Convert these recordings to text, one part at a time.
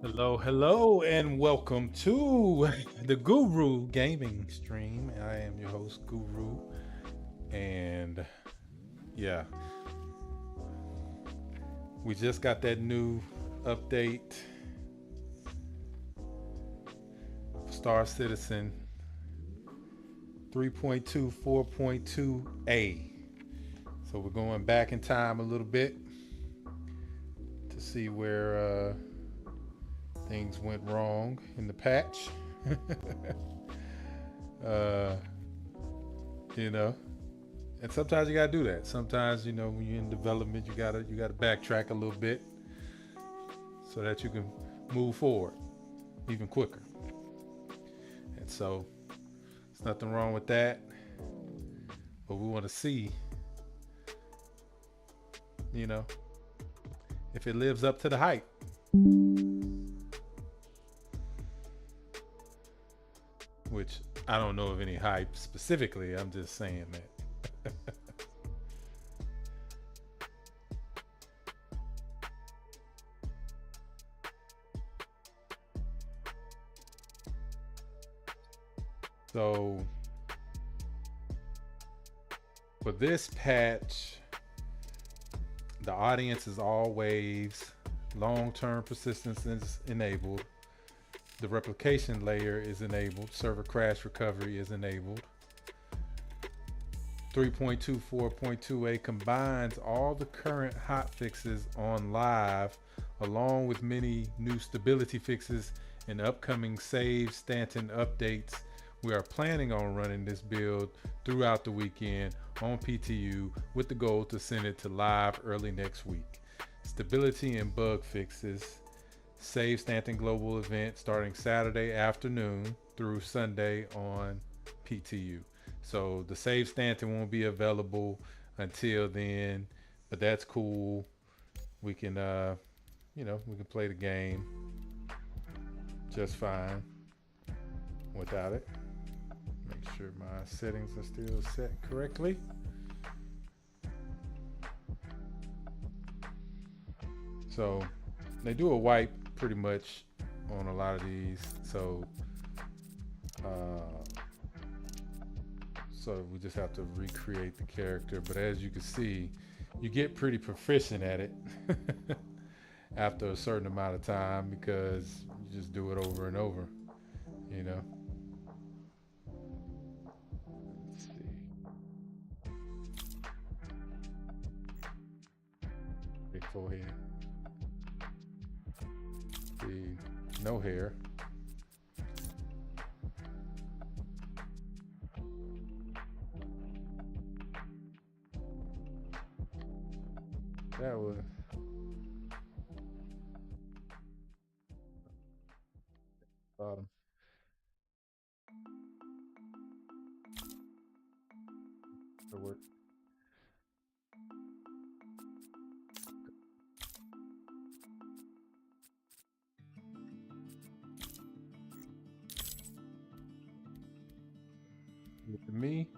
Hello, hello, and welcome to the Guru Gaming Stream. I am your host, Guru, and yeah, we just got that new update, Star Citizen 3.2 4.2a. So we're going back in time a little bit to see where things went wrong in the patch. uh, you know, and sometimes you gotta do that. Sometimes when you're in development, you gotta backtrack a little bit so that you can move forward even quicker. And so there's nothing wrong with that. But we want to see, you know, if it lives up to the hype. Which I don't know of any hype specifically. I'm just saying that. So for this patch, the audience is all waves. Long-term persistence is enabled. The replication layer is enabled. Server crash recovery is enabled. 3.2 4.2a combines all the current hotfixes on live, along with many new stability fixes and upcoming Save Stanton updates. We are planning on running this build throughout the weekend on PTU with the goal to send it to live early next week. Stability and bug fixes. Save Stanton Global event starting Saturday afternoon through Sunday on PTU. So the Save Stanton won't be available until then. but that's cool. We can, we can play the game just fine without it. Make sure my settings are still set correctly. So they do a wipe pretty much on a lot of these. Uh, so we just have to recreate the character. But as you can see, you get pretty proficient at it after a certain amount of time because you just do it over and over, you know. Let's see. Big forehead. See, no hair. That was bottom. The work. Look at me.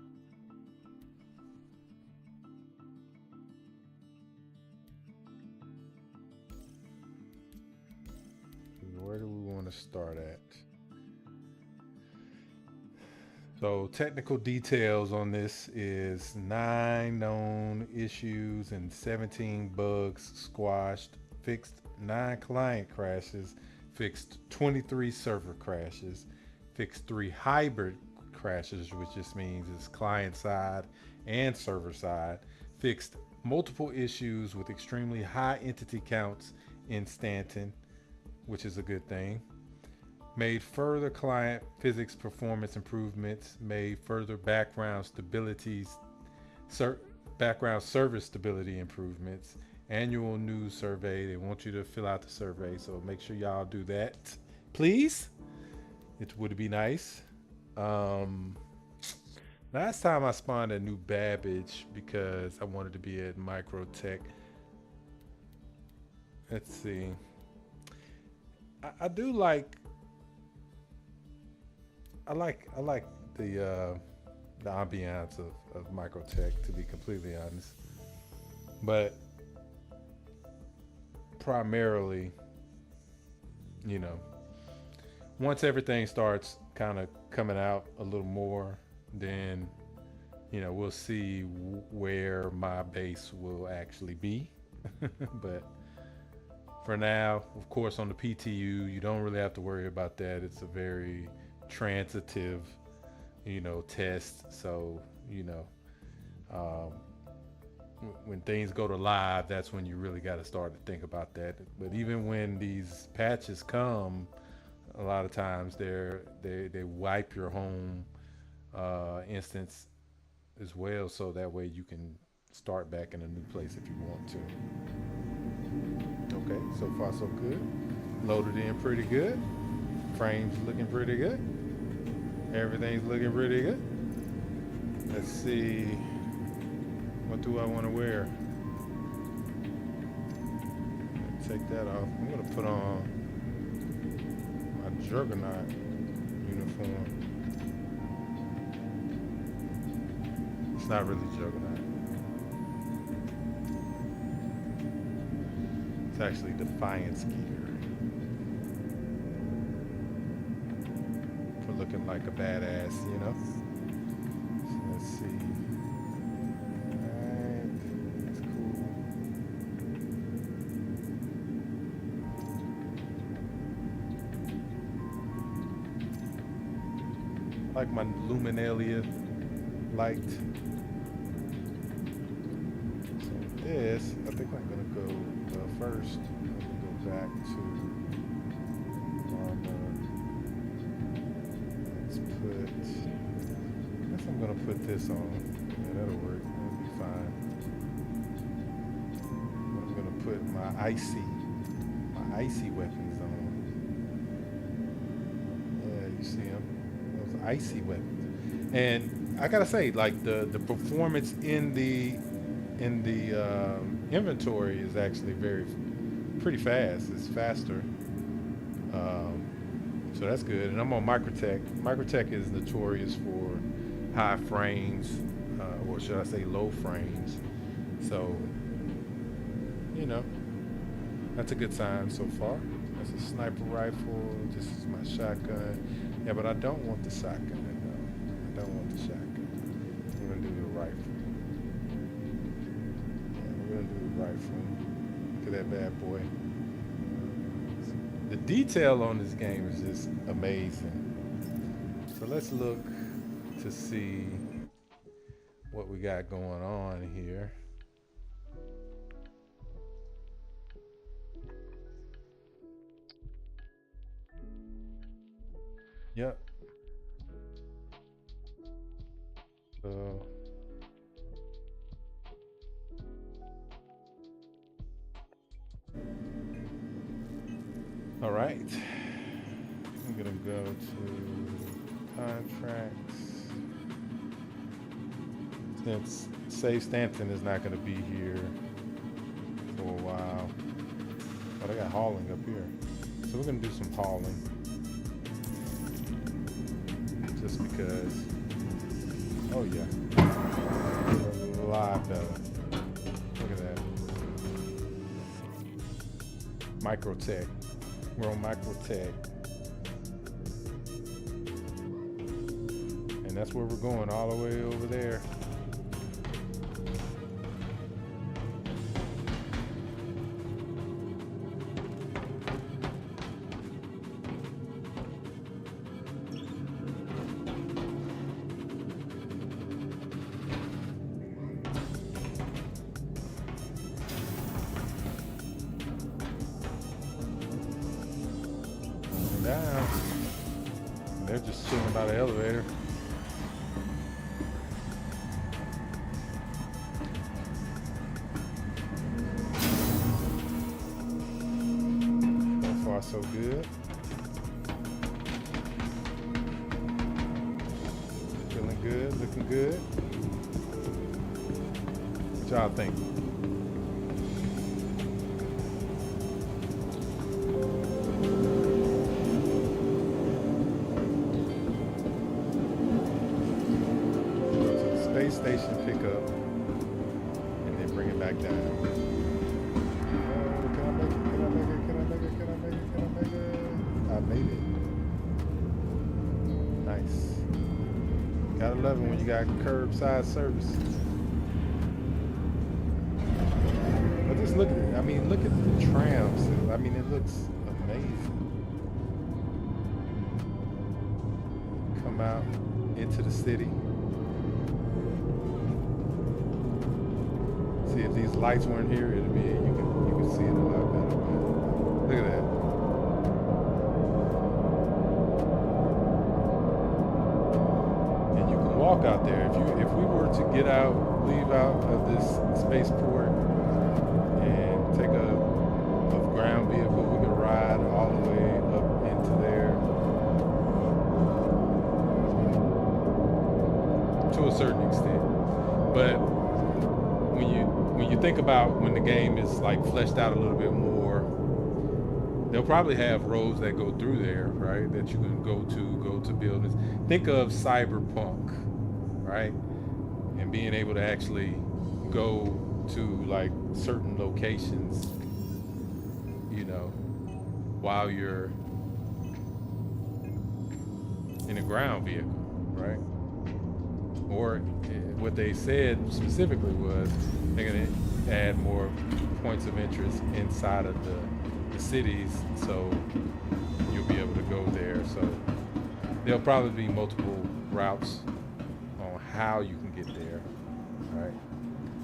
Where do we want to start at? So technical details on this is 9 known issues and 17 bugs squashed, fixed 9 client crashes, fixed 23 server crashes, fixed 3 hybrid crashes, which just means it's client side and server side, fixed multiple issues with extremely high entity counts in Stanton, which is a good thing, made further client physics performance improvements, made further ser- background service stability improvements, annual news survey. They want you to fill out the survey, so make sure y'all do that, please. It would be nice. Um, Last time I spawned a new Babbage because I wanted to be at Microtech. Let's see. I do like I like the ambiance of Microtech, to be completely honest. But primarily, you know, once everything starts kind of coming out a little more, then we'll see where my base will actually be. But for now, of course, on the PTU, you don't really have to worry about that. It's a very transitive, test. So, um, when things go to live, that's when you really got to start to think about that. But even when these patches come, a lot of times they wipe your home instance as well, so that way you can start back in a new place if you want to. Okay, so far so good. Loaded in pretty good. Frames looking pretty good. Everything's looking pretty good. Let's see. What do I want to wear? Take that off. I'm gonna put on my Juggernaut uniform. It's not really Juggernaut. It's actually Defiance gear. For looking like a badass. So let's see. Alright, that's cool. I like my Luminalia light. So this, I think I'm gonna go first. I'm gonna go back to armor. Let's put. I guess I'm gonna put this on. Yeah, that'll work. That'll be fine. I'm gonna put my icy weapons on. Yeah, you see them? Those icy weapons. And I gotta say, like the performance in the in the inventory is actually pretty fast. It's faster. So that's good. And I'm on Microtech. Microtech is notorious for high frames, or should I say low frames. So, you know, that's a good sign so far. That's a sniper rifle. This is my shotgun. Yeah, but I don't want the shotgun. No, I don't want the shotgun. We're gonna do the rifle. Yeah, we're gonna do the rifle. Look at that bad boy. The detail on this game is just amazing. So let's look to see what we got going on here. Yep. So all right. I'm gonna go to contracts. Since Save Stanton is not gonna be here for a while. Oh, they got hauling up here. So we're gonna do some hauling. Just because. Oh yeah. A lot better. Look at that. Microtech. We're on Microtech. And that's where we're going, all the way over there. Down. They're just chilling by the elevator. So far, so good. Feeling good, looking good. What y'all think? Station pickup and then bring it back down. Can I make it? Can I make it? Can I make it? Can I make it? Can I make it? I made it. Nice. Gotta love it when you got curbside service. But just look at it. I mean, look at the trams. I mean, it looks amazing. Come out into the city. See, if these lights weren't here, it'd be you can see it a lot better. But look at that. And you can walk out there. If we were to leave out of this spaceport and take a ground vehicle, we could ride all the way up into there to a certain extent. But when you think about when the game is like fleshed out a little bit more, they'll probably have roads that go through there, right? That you can go to buildings. Think of Cyberpunk, right? And being able to actually go to like certain locations, you know, while you're in a ground vehicle, right? Or what they said specifically was they're going to add more points of interest inside of the cities, so you'll be able to go there. So there'll probably be multiple routes on how you can get there, right?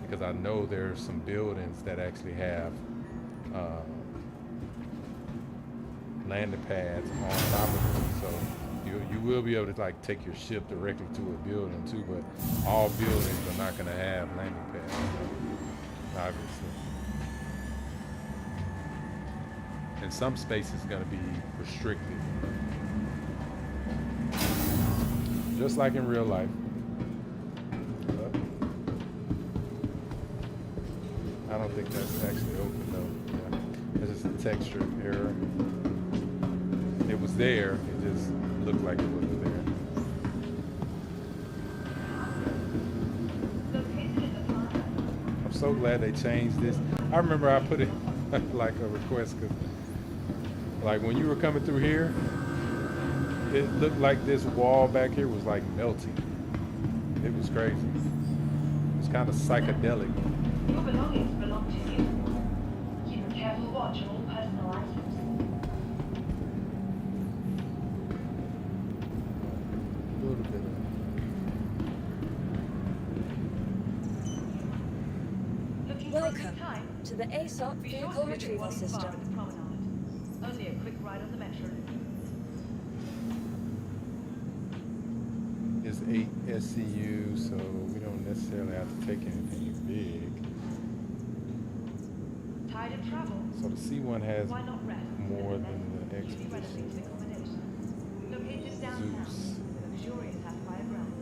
Because I know there's some buildings that actually have landing pads on top of them, so you will be able to like take your ship directly to a building too, but all buildings are not going to have landing pads, obviously. And some space is going to be restricted, just like in real life. I don't think that's actually open though. Yeah. It's just a texture error. It was there. It just looked like it wasn't there. I'm so glad they changed this. I remember I put it like a request because, like, when you were coming through here, it looked like this wall back here was like melting. It was crazy. It's kind of psychedelic. Your belongings belong to you. Keep a careful watch on all personal items. A little bit Looking for a good Welcome time? to the ASOP Be sure Vehicle to visit Retrieval Wallace Bar System. at the promenade. Only a quick ride on the metro. It's 8 SCU, so we don't necessarily have to take anything big. Tired of travel? So the C1 has Why not rest? more and than the then newly renovated Expedition. accommodation. Located downtown, Zeus. with luxurious Sapphire grounds.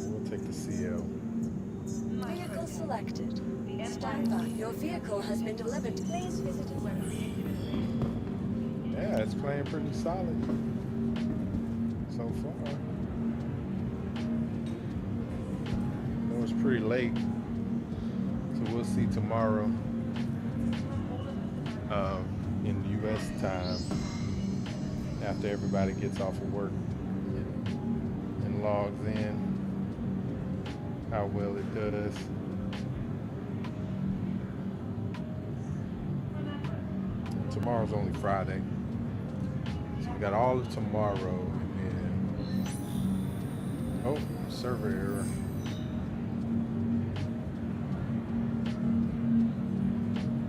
We'll take the CL. Vehicle selected. The Stand by. Your vehicle has been delivered. Please visit us. where creative innovation. Yeah, it's playing pretty solid so far. It was pretty late, so we'll see tomorrow in U.S. time after everybody gets off of work and logs in how well it does. Tomorrow's only Friday. So we got all of tomorrow and then, oh, server error.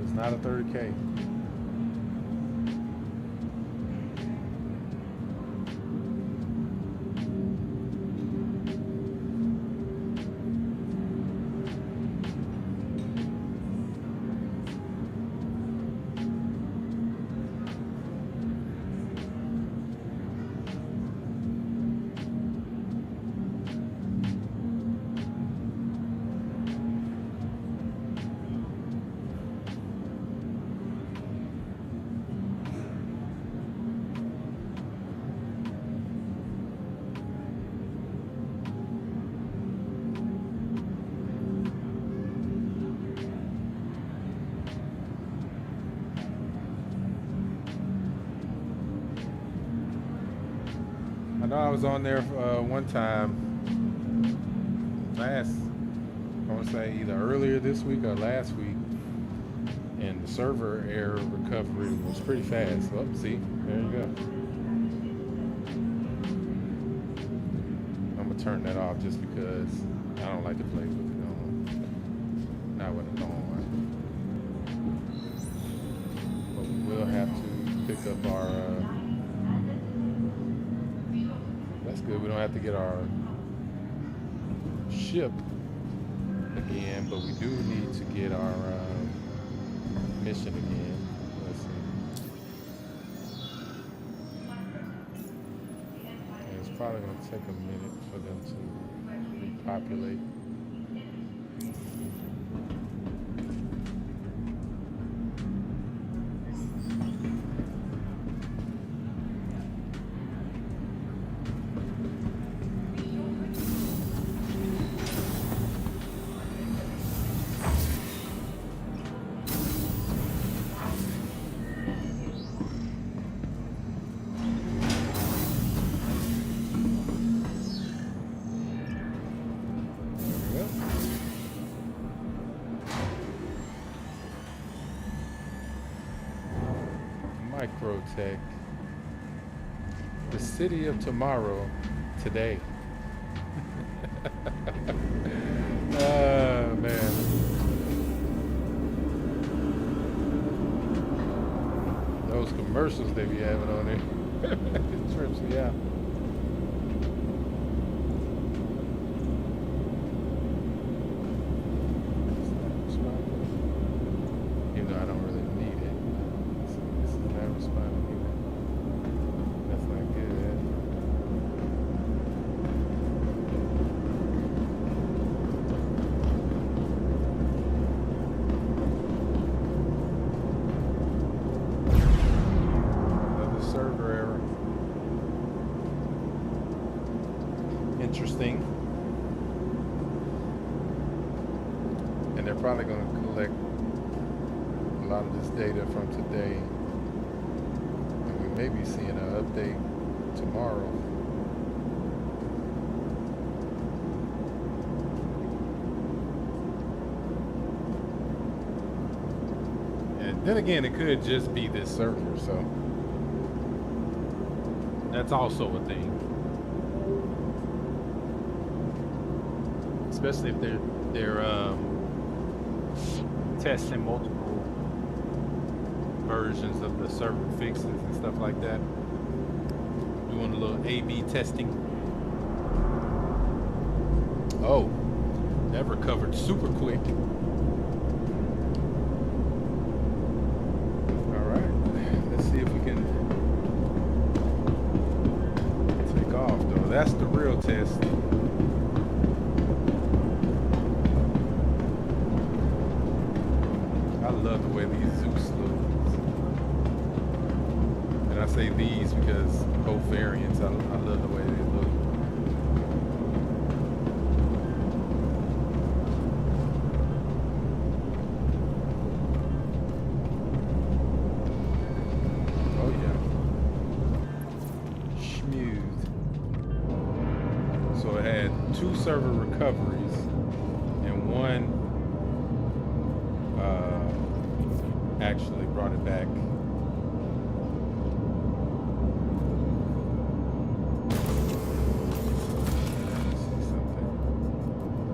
It's not a 30K. I know I was on there one time last, I want to say either earlier this week or last week, and the server error recovery was pretty fast. Oh, see, there you go. I'm gonna turn that off just because I don't like to play with it on, not with it on. But we will have to pick up our. That's good. We don't have to get our ship again, but we do need to get our mission again. Let's see. And it's probably going to take a minute for them to repopulate. Microtech, the city of tomorrow, today. Oh man. Those commercials they be having on there. It trips me out. Even though I don't really need it. This is not responding either. That's not good. interesting. And they're probably going to collect a lot of this data from today. And we may be seeing an update tomorrow. And then again, it could just be this server, so that's also a thing. Especially if they're testing multiple versions of the server fixes and stuff like that. Doing a little A/B testing. Oh, that recovered super quick. All right, let's see if we can take off though. That's the real test. I love the way these Zeus look. And I say these because both variants, I love the way they look. Oh yeah. Smooth. So it had 2 server recoveries and 1 actually brought it back. Let's see something.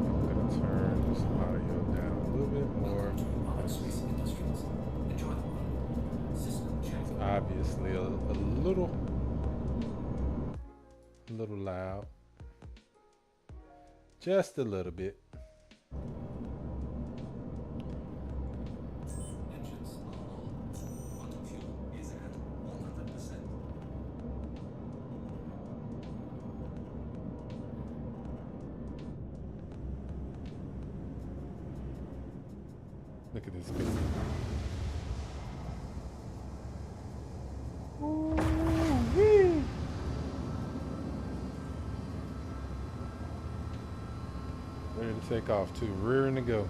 I'm gonna turn this audio down a little bit more. It's obviously a little loud. Just a little bit. Look at this video. Ooh-wee. Ready to take off too. Rearing to go.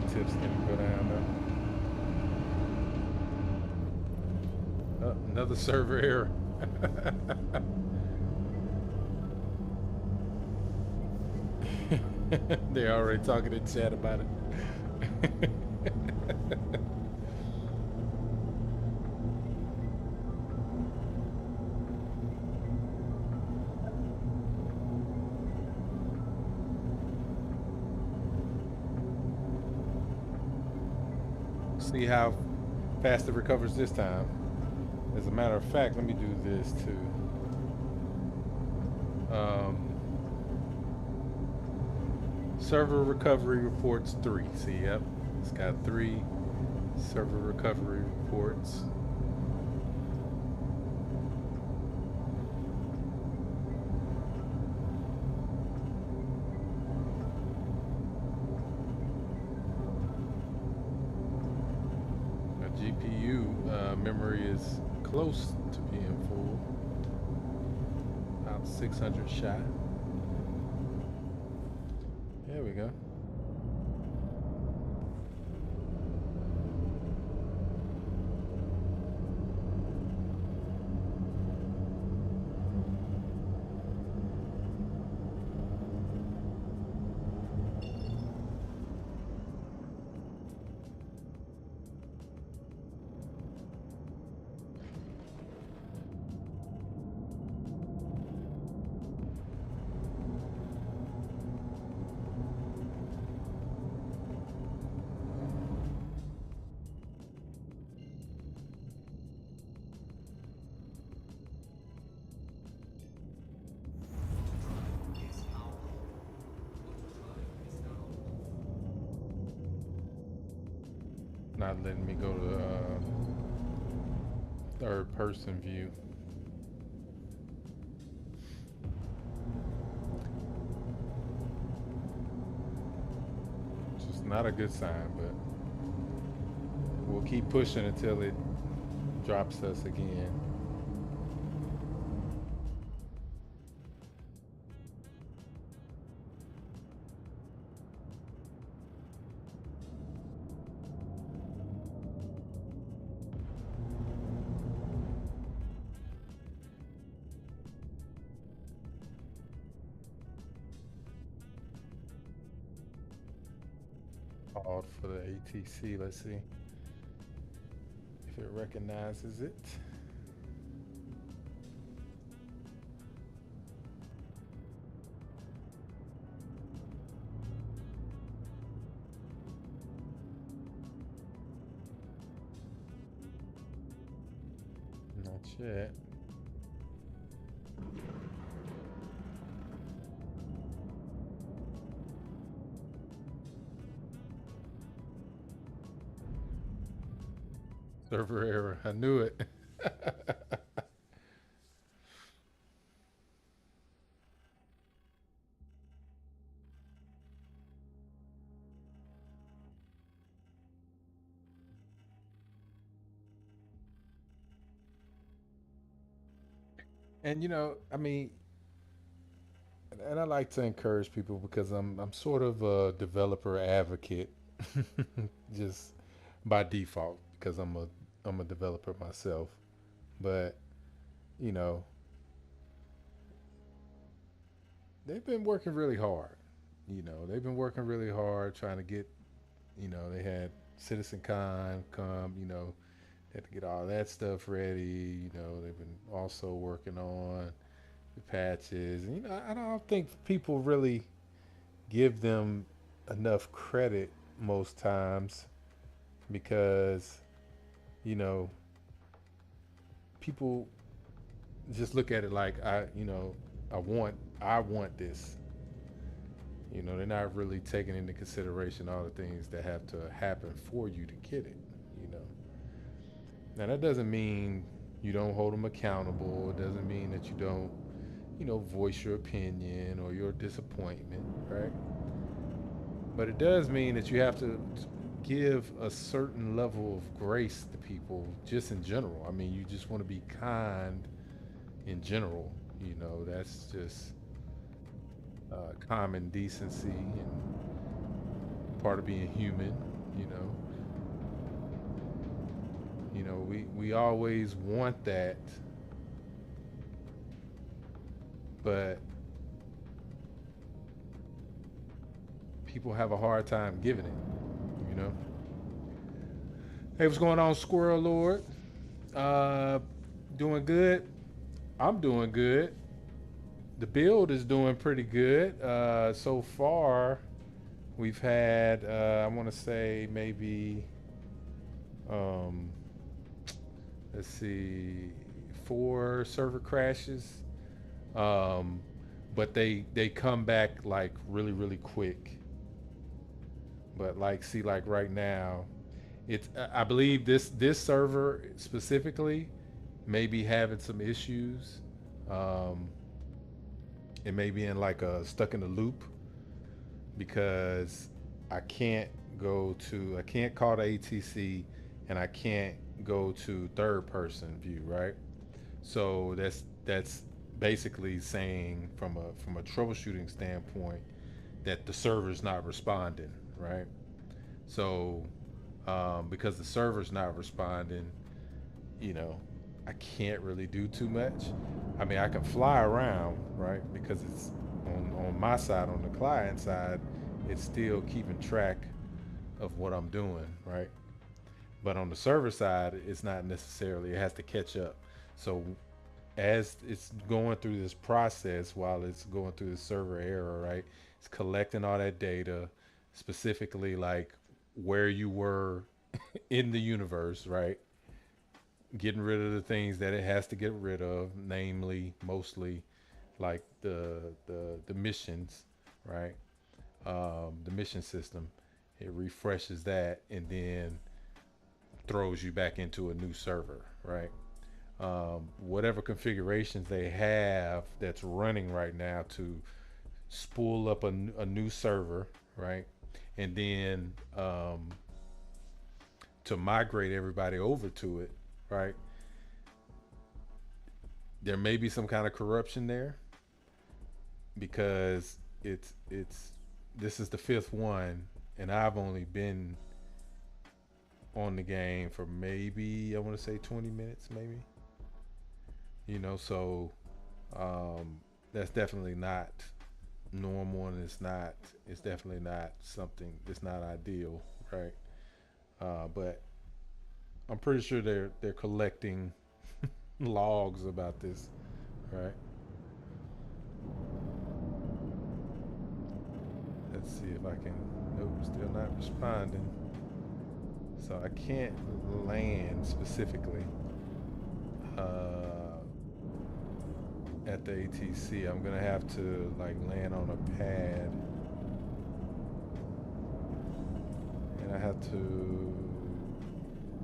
Tips didn't go down though. Oh, another server error. They're already talking in chat about it. See how fast it recovers this time. As a matter of fact, let me do this too. Server recovery reports 3. See, yep, it's got 3 server recovery reports. GPU memory is close to being full. About 600 shy. There we go. Not letting me go to third person view. not a good sign, but we'll keep pushing until it drops us again. Called for the ATC. Let's see if it recognizes it. Not yet. Server error. I knew it. And I mean, and I like to encourage people because I'm sort of a developer advocate, just by default because I'm a developer myself. But you know, they've been working really hard. They've been working really hard trying to get. They had CitizenCon come. They had to get all that stuff ready. They've been also working on the patches. And I don't think people really give them enough credit most times because you know people just look at it like I want this. They're not really taking into consideration all the things that have to happen for you to get it. You know, now that doesn't mean you don't hold them accountable. It doesn't mean that you don't voice your opinion or your disappointment, right? But it does mean that you have to give a certain level of grace to people just in general. I mean, you just want to be kind in general. That's just common decency and part of being human. You know, we always want that, but people have a hard time giving it. You know. Hey, what's going on, Squirrel Lord? Uh, doing good. I'm doing good. The build is doing pretty good. So far, we've had, I want to say maybe, um, let's see, 4 server crashes. Um, but they come back like really, really quick. But like, see, like right now, it's I believe this server specifically may be having some issues. Um, it may be in like a stuck in a loop because I can't call the ATC and I can't go to third person view, right? So that's basically saying from a troubleshooting standpoint that the server's not responding, right? So because the server's not responding, you know, I can't really do too much. I mean, I can fly around, right? Because it's on my side, on the client side, it's still keeping track of what I'm doing, right? But on the server side, it's not necessarily. It has to catch up. So as it's going through this process, while it's going through the server error, right? It's collecting all that data, specifically like where you were in the universe, right? Getting rid of the things that it has to get rid of, namely mostly like the missions, right? The mission system. It refreshes that and then throws you back into a new server, right? Whatever configurations they have that's running right now to spool up a new server, right? and then to migrate everybody over to it, right? There may be some kind of corruption there because it's this is the fifth one, and I've only been on the game for maybe I want to say 20 minutes, maybe. So that's definitely not normal, and it's definitely not something. It's not ideal, right? But I'm pretty sure they're collecting logs about this, right? Let's see if I can. Nope, still not responding. So I can't land specifically uh, at the ATC. I'm gonna have to like land on a pad, and I have to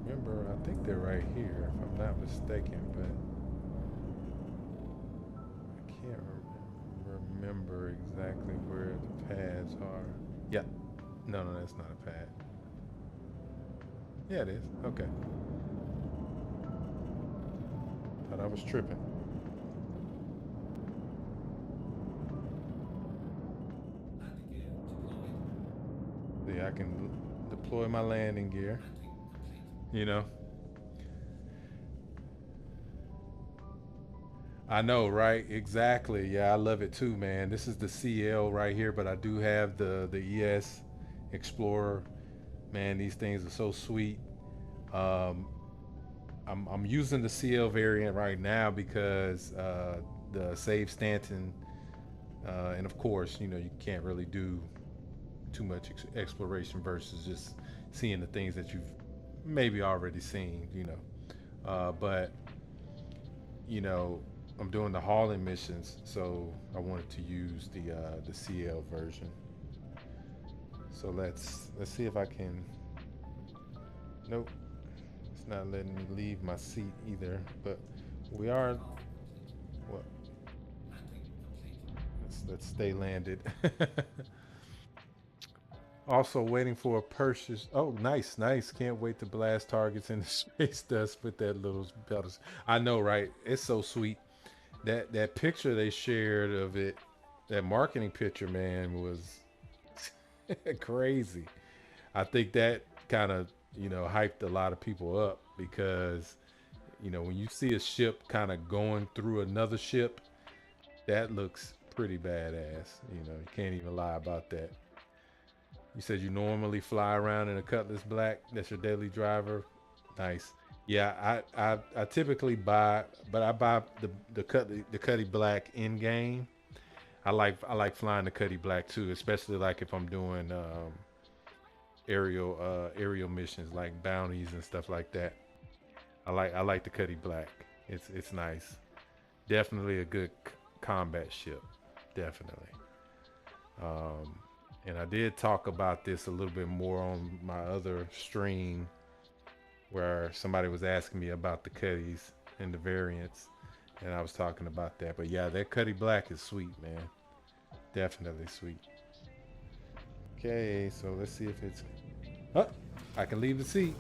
remember. I think they're right here, if I'm not mistaken, but I can't remember exactly where the pads are. Yeah, no, no, that's not a pad. Yeah, it is. Okay, thought I was tripping. See, I can deploy my landing gear. You know, I know, right? Exactly. Yeah, I love it too, man. This is the CL right here, but I do have the ES Explorer. Man, these things are so sweet. Um, I'm using the CL variant right now because the Save Stanton, and of course, you can't really do too much exploration versus just seeing the things that you've maybe already seen. But you know, I'm doing the hauling missions, so I wanted to use the CL version. So let's see if I can. Nope, it's not letting me leave my seat either. But we are. Well, let's stay landed. Also waiting for a purchase. Oh, nice, nice. Can't wait to blast targets in the space dust with that little belters. I know, right? It's so sweet. That picture they shared of it, that marketing picture, man, was crazy. I think that kind of hyped a lot of people up because when you see a ship kind of going through another ship, that looks pretty badass. You can't even lie about that. You said you normally fly around in a Cutlass Black. That's your daily driver. Nice. Yeah, I typically buy, but I buy the Cuddy Black in game. I like flying the Cuddy Black too, especially like if I'm doing aerial missions like bounties and stuff like that. I like the Cuddy Black. It's nice. Definitely a good combat ship. Definitely. Um, and I did talk about this a little bit more on my other stream where somebody was asking me about the Cuddies and the variants, and I was talking about that. But yeah, that Cuddy Black is sweet, man. Definitely sweet. Okay, so let's see if it's. Oh, I can leave the seat.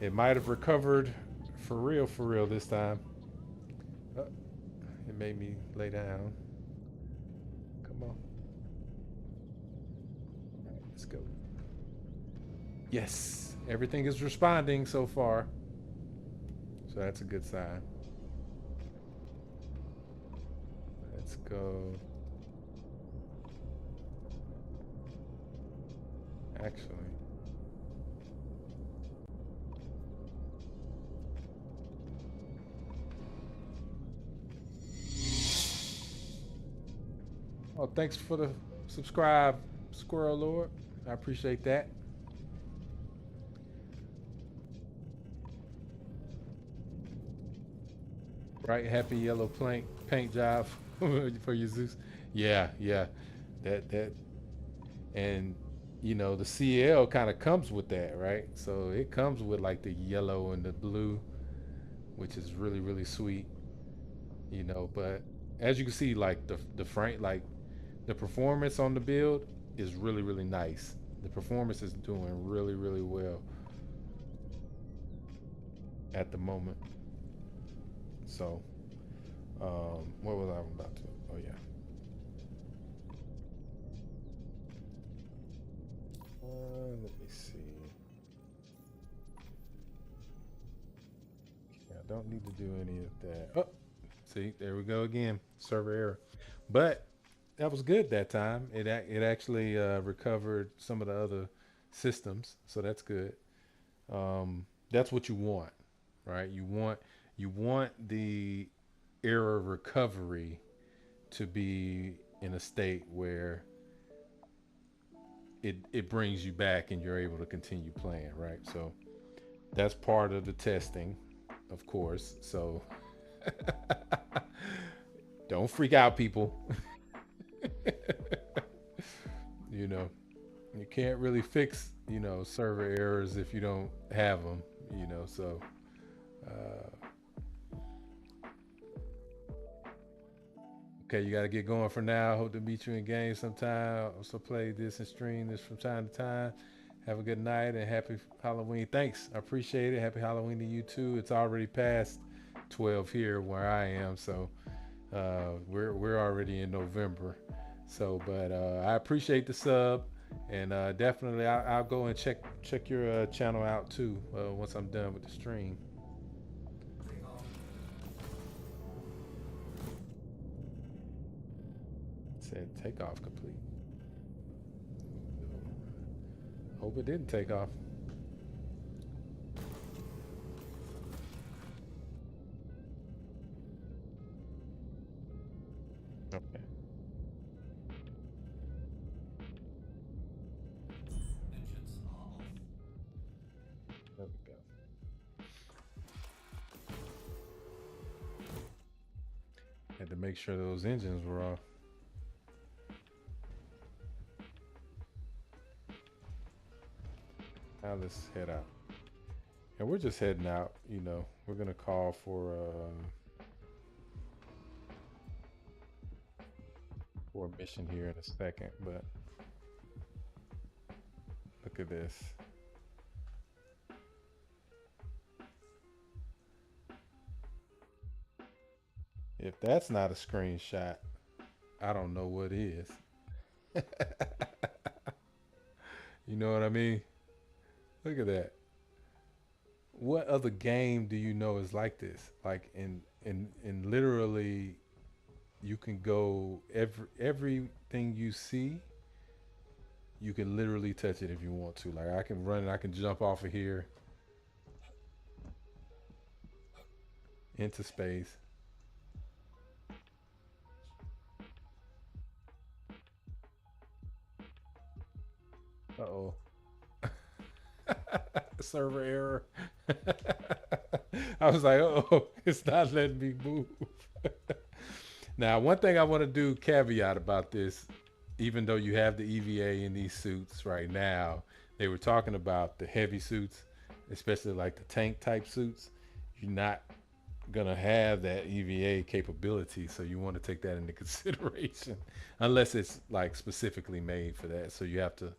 It might have recovered for real this time. Oh, it made me lay down. Come on. Let's go. Yes, everything is responding so far. So that's a good sign. Let's go. Actually, oh, thanks for the subscribe, Squirrel Lord. I appreciate that. Bright, happy yellow paint job for your Zeus. Yeah, yeah. That and the CL kind of comes with that, right? So it comes with like the yellow and the blue, which is really really sweet. But as you can see, like the frame, like the performance on the build is really really nice. The performance is doing really, really well at the moment. So, what was I about to? Oh yeah. Let me see. Yeah, I don't need to do any of that. Oh, see, there we go again. Server error. But that was good that time. It actually recovered some of the other systems, so that's good. That's what you want, right? You want the error recovery to be in a state where it brings you back and you're able to continue playing, right? So that's part of the testing, of course. So don't freak out, people. you know, you can't really fix, server errors if you don't have them, so uh, okay, you got to get going for now. Hope to meet you in game sometime. Also play this and stream this from time to time. Have a good night and happy Halloween. Thanks. I appreciate it. Happy Halloween to you too. It's already past 12 here where I am, so we're already in November. So, but I appreciate the sub, and definitely I'll go and check your channel out too once I'm done with the stream. Said takeoff complete. Hope it didn't take off. Okay. There we go. Had to make sure those engines were off. Now let's head out. And we're just heading out, We're gonna call for a mission here in a second, but look at this. If that's not a screenshot, I don't know what is. You know what I mean? Look at that. What other game do you know is like this? Like in literally you can go everything you see, you can literally touch it if you want to. Like I can run and I can jump off of here into space. Uh-oh. Server error. I was like, oh, it's not letting me move. Now, one thing I want to do caveat about this, even though you have the EVA in these suits right now, they were talking about the heavy suits, especially like the tank type suits. You're not gonna have that EVA capability, so you want to take that into consideration, unless it's like specifically made for that. So you have to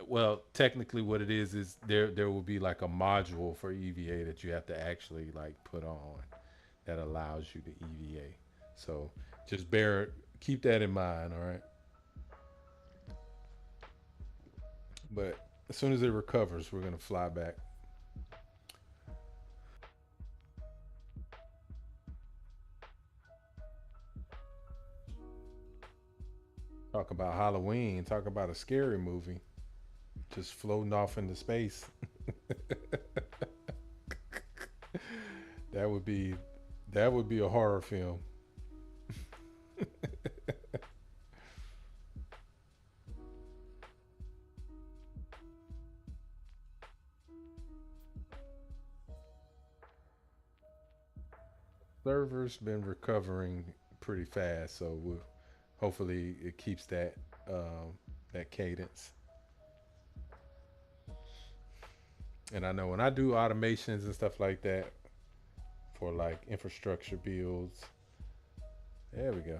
well, technically, what it is there will be like a module for EVA that you have to actually like put on that allows you to EVA. So just keep that in mind, all right? But as soon as it recovers, we're gonna fly back. Talk about Halloween. Talk about a scary movie, just floating off into space. that would be that would be a horror film. Server's been recovering pretty fast, so hopefully it keeps that cadence. And I know when I do automations and stuff like that for like infrastructure builds, there we go.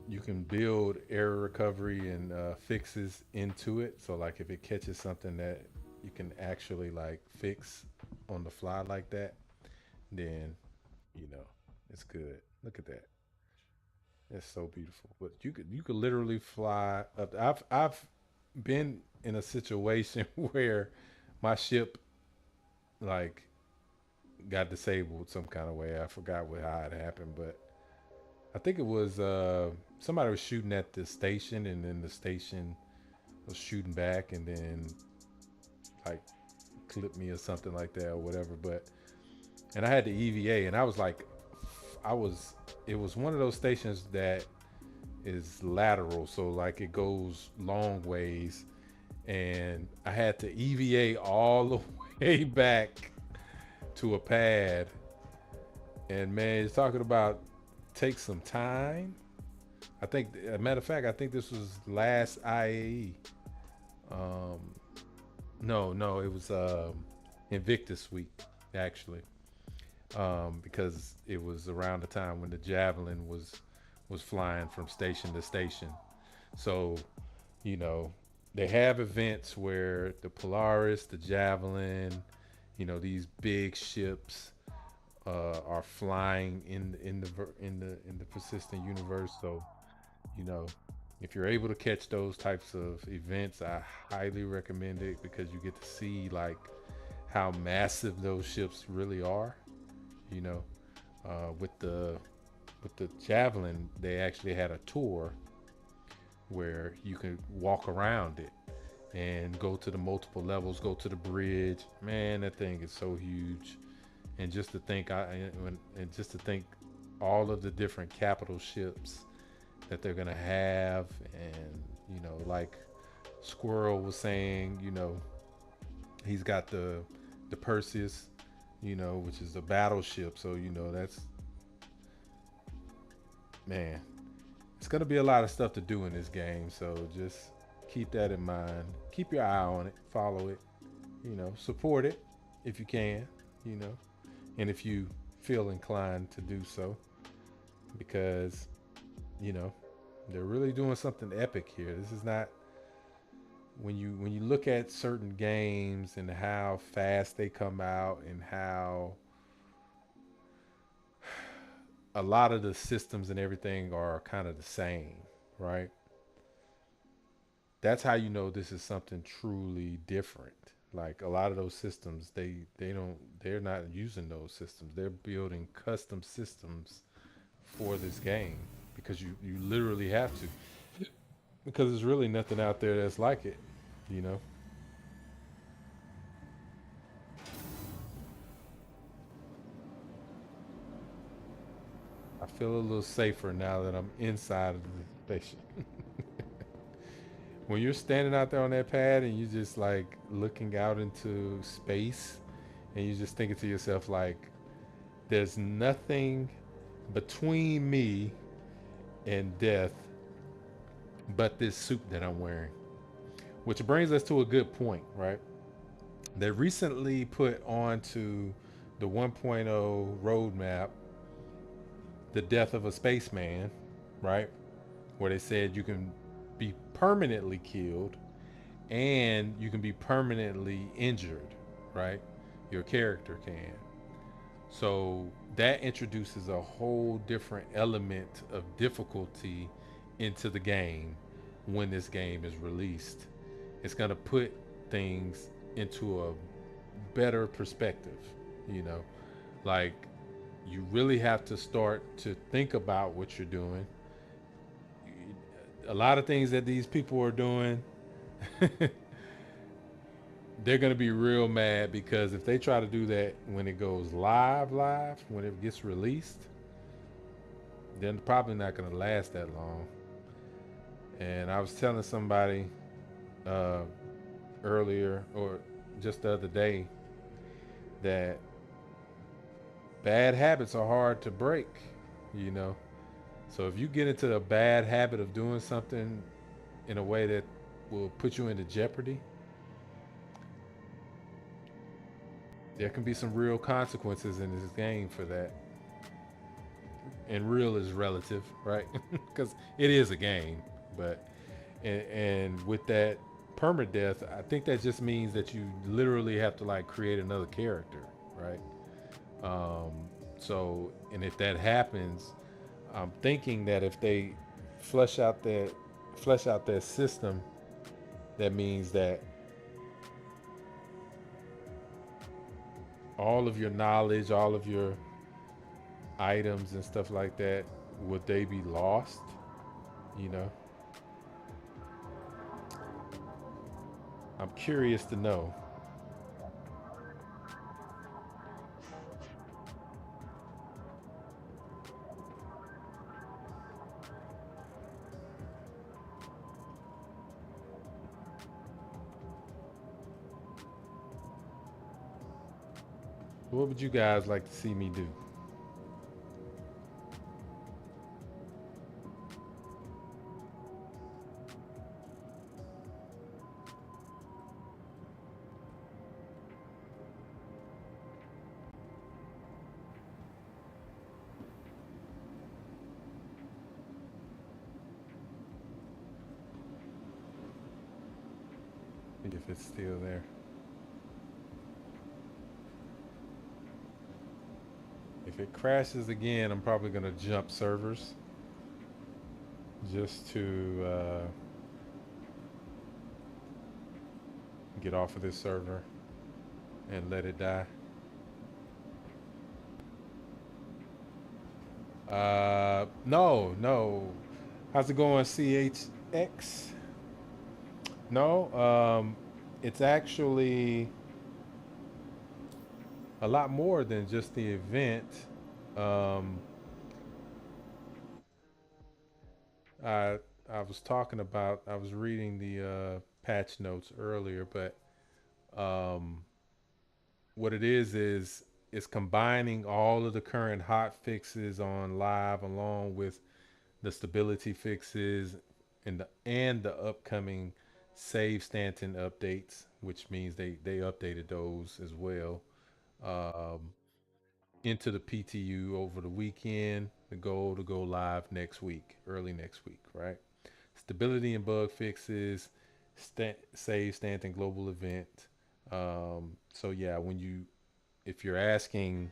you can build error recovery and fixes into it. So like if it catches something that you can actually like fix on the fly like that, then you know it's good. Look at that. It's so beautiful. But you could literally fly up. I've been in a situation where my ship like got disabled some kind of way. I forgot how it happened, but I think it was somebody was shooting at the station, and then the station was shooting back, and then like clipped me or something like that or whatever. But and I had the EVA, and I was like, I was. It was one of those stations that is lateral, so like it goes long ways, and I had to EVA all the way back to a pad. And man, it's talking about take some time. I think, a matter of fact, I think this was last IAE. Um, no, it was Invictus week actually, because it was around the time when the Javelin was flying from station to station. So, you know, they have events where the Polaris, the Javelin, these big ships are flying in the persistent universe. So, you know, if you're able to catch those types of events, I highly recommend it because you get to see like how massive those ships really are. You know, with the Javelin, they actually had a tour where you could walk around it and go to the multiple levels, go to the bridge. Man, that thing is so huge. And just to think, all of the different capital ships that they're gonna have, and like Squirrel was saying, he's got the Perseus, which is a battleship. So that's, man, it's gonna be a lot of stuff to do in this game. So just keep that in mind. Keep your eye on it. Follow it. Support it if you can. And if you feel inclined to do so, because they're really doing something epic here. This is not, when you look at certain games and how fast they come out and how a lot of the systems and everything are kind of the same, right? That's how you know this is something truly different. Like a lot of those systems, they're not using those systems. They're building custom systems for this game because you literally have to, because there's really nothing out there that's like it, you know. I feel a little safer now that I'm inside of the spaceship. When you're standing out there on that pad and you just like looking out into space and you just thinking to yourself like, there's nothing between me and death but this suit that I'm wearing. Which brings us to a good point, right? They recently put onto the 1.0 roadmap the death of a spaceman, right? Where they said you can be permanently killed and you can be permanently injured, right? Your character can. So that introduces a whole different element of difficulty into the game when this game is released. It's going to put things into a better perspective, you know? Like, you really have to start to think about what you're doing. A lot of things that these people are doing, they're going to be real mad because if they try to do that when it goes live, when it gets released, then probably not going to last that long. And I was telling somebody earlier, or just the other day, that bad habits are hard to break, you know. So if you get into the bad habit of doing something in a way that will put you into jeopardy, there can be some real consequences in this game for that. and real is relative, right? Because it is a game, but and with that permadeath, I think that just means that you literally have to like create another character, right? Um, so, and if that happens, I'm thinking that if they flesh out that flesh out that system, that means that all of your knowledge, all of your items and stuff like that, would they be lost? You know, I'm curious to know. What would you guys like to see me do? If it's still there. If it crashes again, I'm probably gonna jump servers just to get off of this server and let it die. No, no. How's it going, CHX? No, it's actually a lot more than just the event. Um, I I was talking about, I was reading the patch notes earlier, but um, what it is it's combining all of the current hot fixes on live along with the stability fixes and the upcoming save Stanton updates, which means they updated those as well. Um, into the PTU over the weekend. The goal to go live next week, early next week, right? Stability and bug fixes, save Stanton global event. So yeah, when you if you're asking,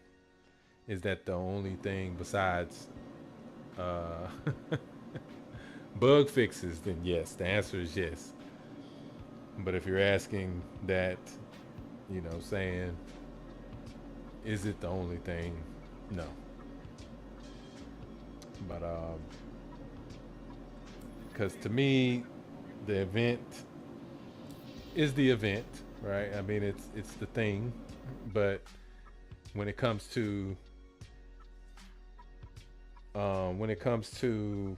is that the only thing besides uh, bug fixes? Then yes, the answer is yes. But if you're asking that, saying, is it the only thing? No. But because to me, the event is the event, right? I mean, it's the thing, but when it comes to when it comes to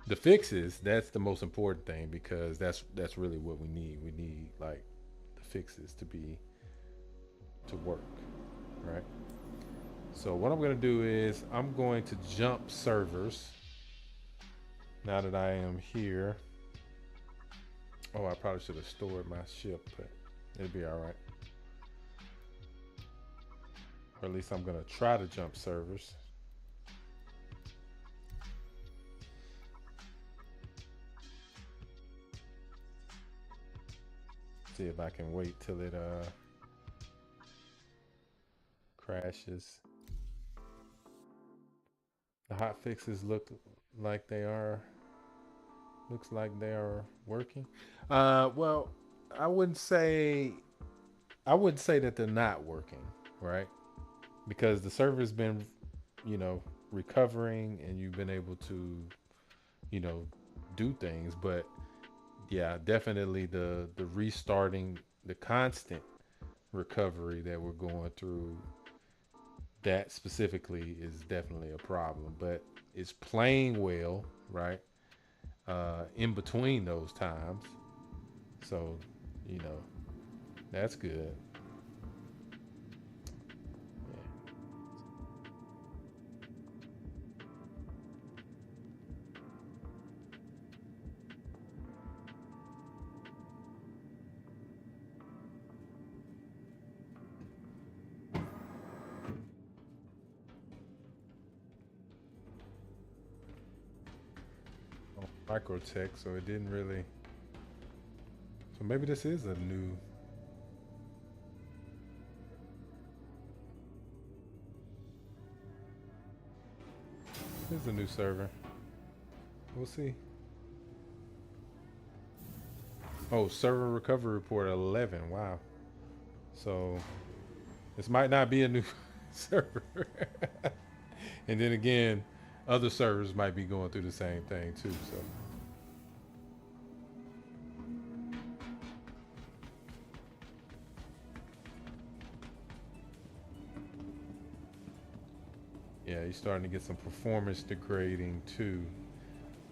the fixes, that's the most important thing because that's really what we need. We need like the fixes to work, right? So what I'm going to do is I'm going to jump servers now that I am here. Oh, I probably should have stored my ship, but it'll be all right. Or at least I'm going to try to jump servers. See if I can wait till it crashes. The hot fixes like they are looks like they are working. Well, I wouldn't say I wouldn't say that they're not working, right? Because the server's been, you know, recovering and you've been able to, you know, do things, but yeah, definitely the restarting, the constant recovery that we're going through, that specifically is definitely a problem, but it's playing well, right? In between those times. So, you know, that's good. Yeah. Microtech, so it didn't really. So maybe this is a new. This is a new server. We'll see. Oh, server recovery report 11. Wow. So this might not be a new server. And then again, other servers might be going through the same thing too. So yeah, you're starting to get some performance degrading too.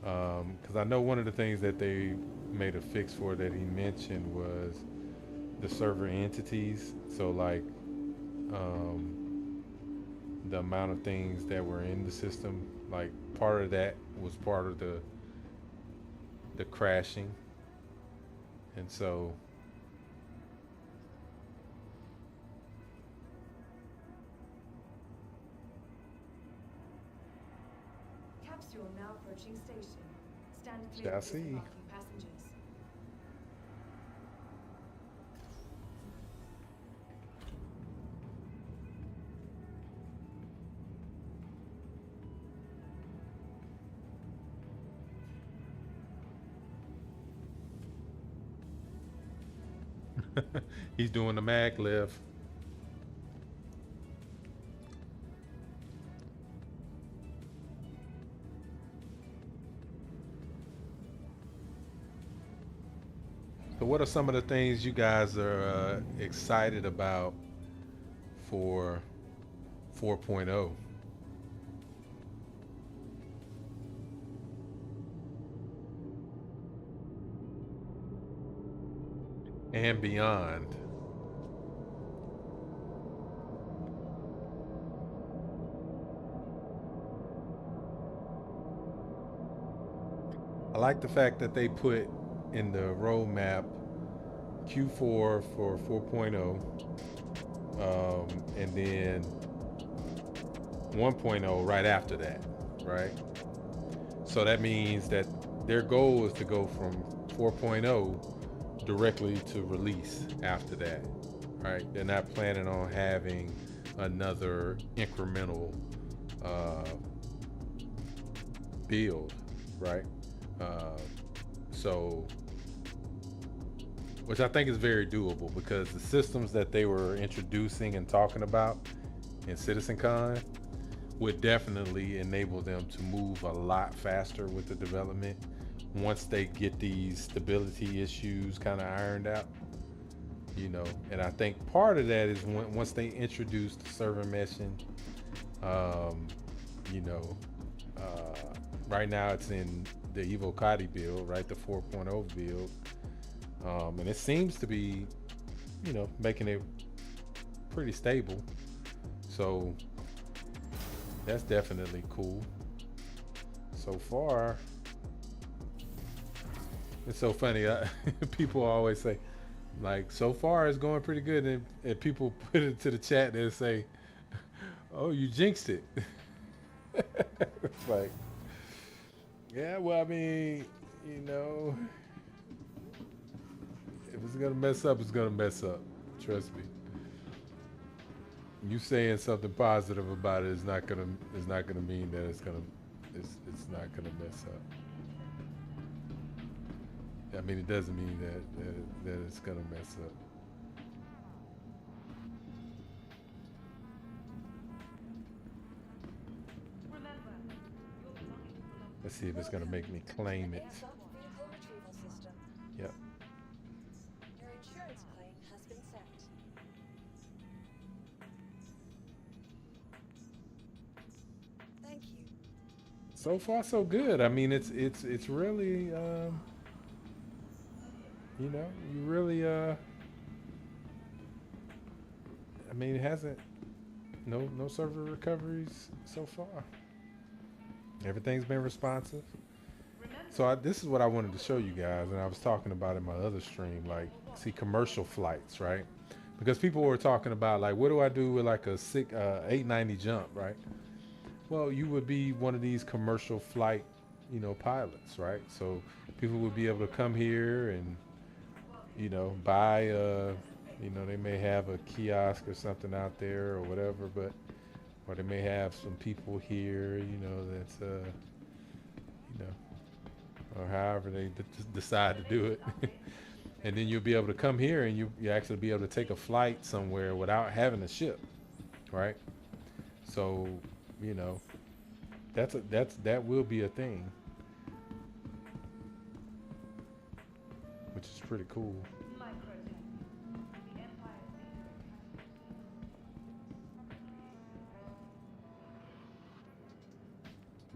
Because I know one of the things that they made a fix for that he mentioned was the server entities. So like the amount of things that were in the system, like part of that was part of the crashing, and so Capsule now approaching station. Stand clear shall of see. disembarking passengers. He's doing the mag lift. So what are some of the things you guys are excited about for 4.0? And beyond? I like the fact that they put in the roadmap Q4 for 4.0, and then 1.0 right after that, right? So that means that their goal is to go from 4.0 directly to release after that, right? They're not planning on having another incremental build, right? So, which I think is very doable because the systems that they were introducing and talking about in CitizenCon would definitely enable them to move a lot faster with the development once they get these stability issues kind of ironed out, you know. And I think part of that is once they introduce the server meshing, you know, right now it's in the Evocati build, right, the 4.0 build, and it seems to be, you know, making it pretty stable. So that's definitely cool. So far, it's so funny. People always say, like, so far it's going pretty good, and people put it to the chat and say, "Oh, you jinxed it." It's like, yeah, well, I mean, you know, if it's gonna mess up, it's gonna mess up. Trust me. You saying something positive about it is not gonna mean that it's not gonna mess up. I mean, it doesn't mean that it's gonna mess up. Let's see if it's gonna make me claim it. Airsoft vehicle retrieval system. Yep. Your insurance claim has been sent. Thank you. So far, so good. I mean, it's really, you know, you really, I mean, it hasn't, no server recoveries so far. Everything's been responsive. So this is what I wanted to show you guys, and I was talking about in my other stream, like, see, commercial flights, right? Because people were talking about, like, what do I do with like a 890 jump, right? Well, you would be one of these commercial flight, pilots, right? So people would be able to come here and buy they may have a kiosk or something out there or whatever, but or they may have some people here, that's you know, or however they decide to do it. And then you'll be able to come here and you actually be able to take a flight somewhere without having a ship, right? So, you know, that will be a thing, which is pretty cool. Microtech. The Empire's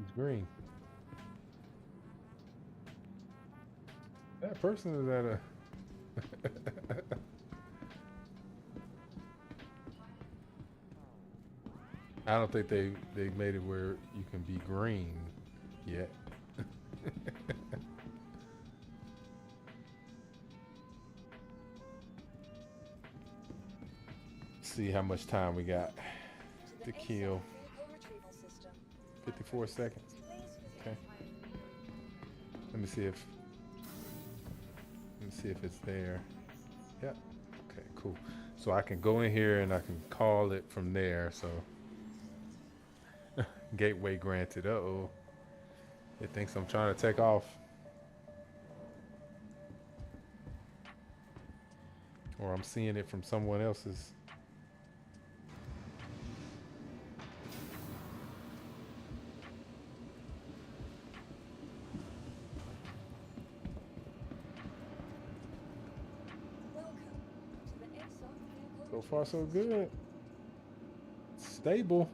It's green. That person is at a I don't think they made it where you can be green yet. See how much time we got to kill. 54 seconds. Okay. Let me see if it's there. Yep. Okay, cool. So I can go in here and I can call it from there. So gateway granted. Uh-oh. It thinks I'm trying to take off. Or I'm seeing it from someone else's. So far, so good. Stable.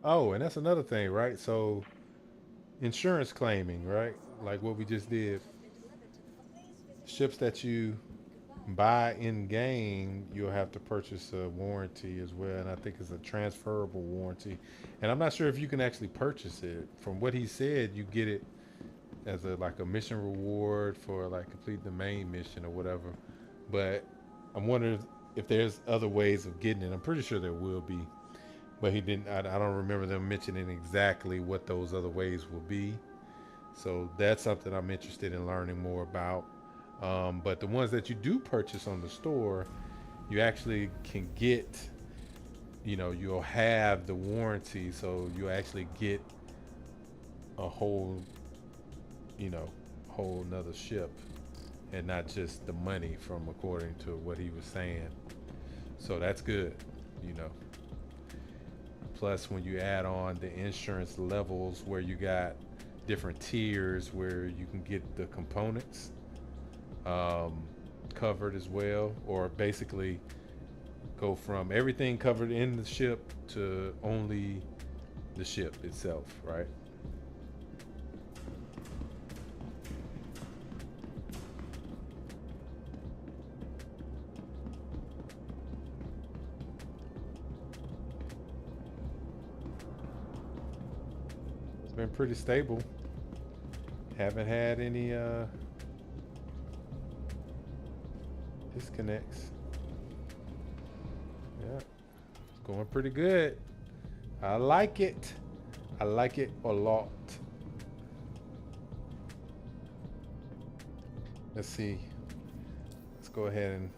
Oh, and that's another thing, right? So insurance claiming, right? Like what we just did. Ships that you buy in game, you'll have to purchase a warranty as well. And I think it's a transferable warranty. And I'm not sure if you can actually purchase it. From what he said, you get it as a mission reward for like complete the main mission or whatever. But I'm wondering if there's other ways of getting it. I'm pretty sure there will be. But he didn't. I don't remember them mentioning exactly what those other ways will be. So that's something I'm interested in learning more about. But the ones that you do purchase on the store, you actually can get. You'll have the warranty, so you actually get a whole nother ship, and not just the money from according to what he was saying. So that's good. Plus, when you add on the insurance levels where you got different tiers where you can get the components covered as well, or basically go from everything covered in the ship to only the ship itself, right? Been pretty stable. Haven't had any disconnects. Yeah, it's going pretty good. I like it. I like it a lot. Let's see. Let's go ahead and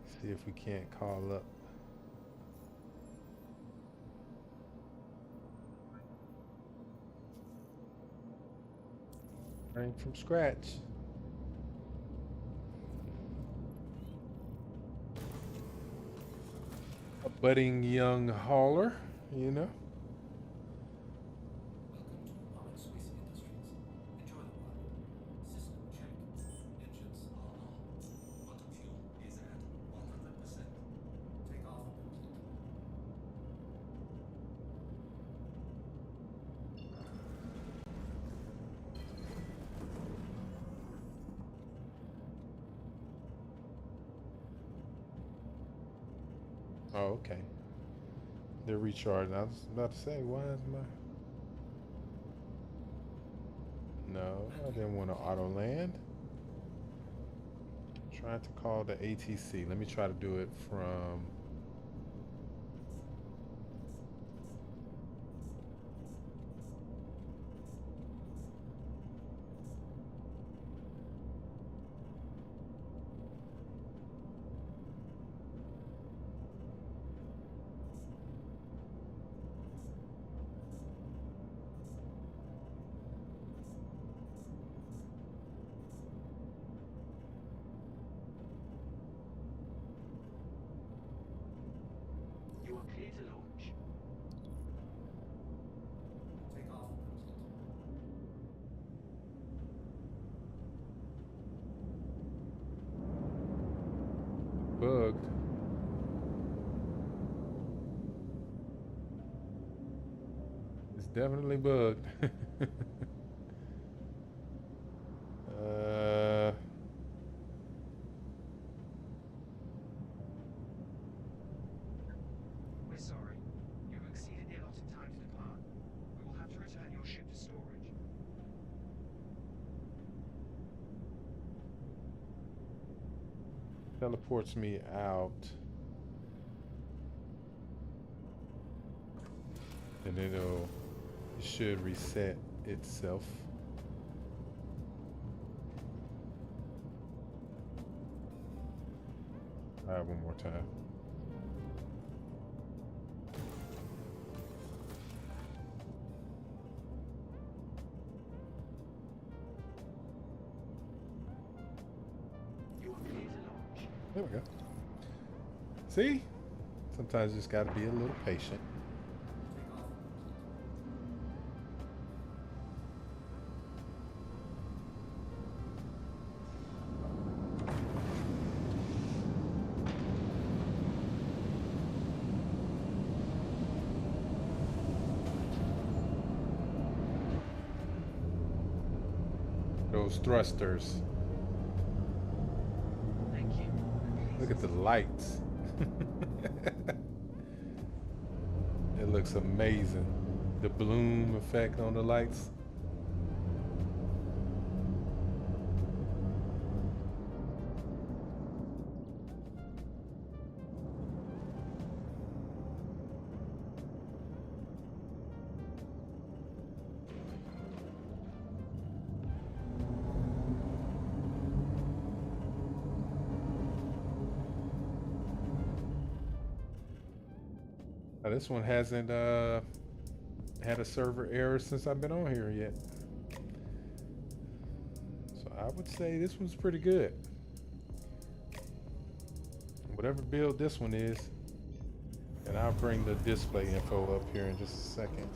see if we can't call up. Starting from scratch. A budding young hauler, Oh, okay. They're recharging. I was about to say, why is my... No, I didn't want to auto land. Trying to call the ATC. Let me try to do it from. You are clear to launch. Take off. Bugged. It's definitely bugged. uh, We're sorry. You have exceeded the allotted time to depart. We will have to return your ship to storage. teleports me out. And it should reset itself. All right, one more time. You are clear to launch. There we go. See? Sometimes you just got to be a little patient. Those thrusters. Thank you. Look at the lights. It looks amazing. The bloom effect on the lights. Now, this one hasn't had a server error since I've been on here yet. So I would say this one's pretty good. Whatever build this one is, and I'll bring the display info up here in just a second.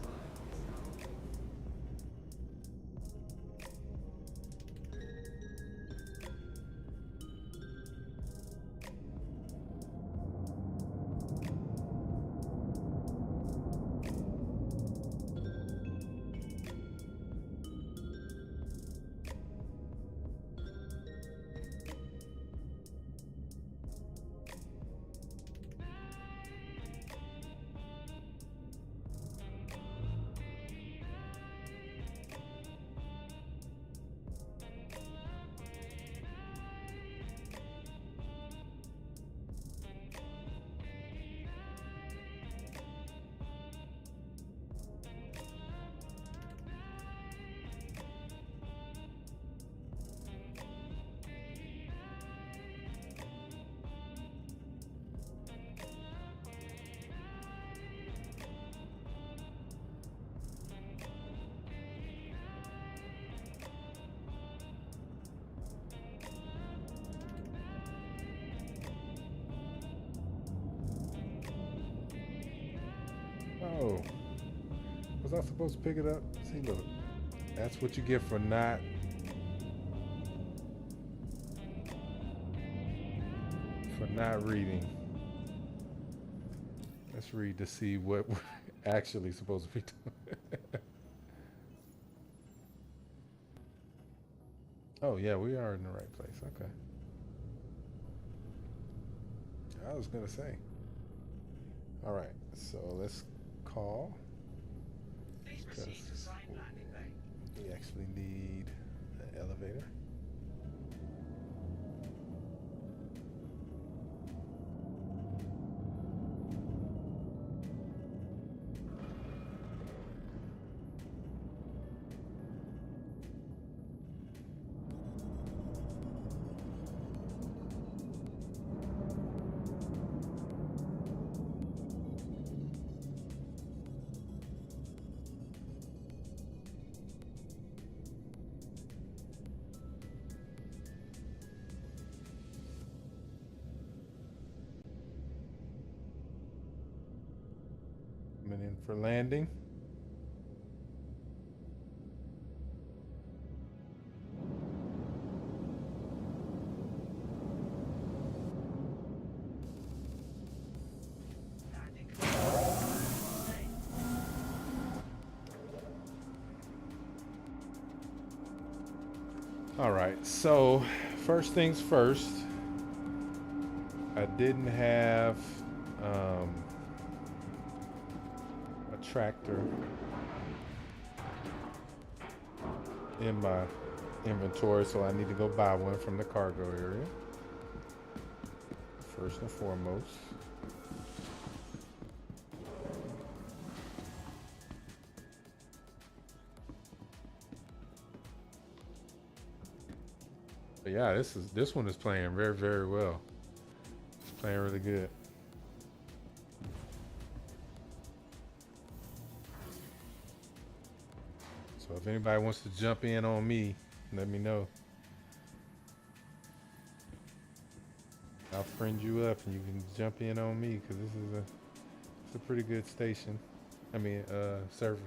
Oh, was I supposed to pick it up? See, look, that's what you get for not reading. Let's read to see what we're actually supposed to be doing. Oh yeah, we are in the right place. Okay. I was gonna say. All right, so let's call. Please proceed to side landing bay. We actually need an elevator. Coming in for landing. Landing. All right, so first things first, I didn't have a tractor in my inventory, so I need to go buy one from the cargo area. First and foremost. But yeah, this one is playing very, very well. It's playing really good. So if anybody wants to jump in on me, let me know. I'll friend you up and you can jump in on me because it's a pretty good station. I mean, server.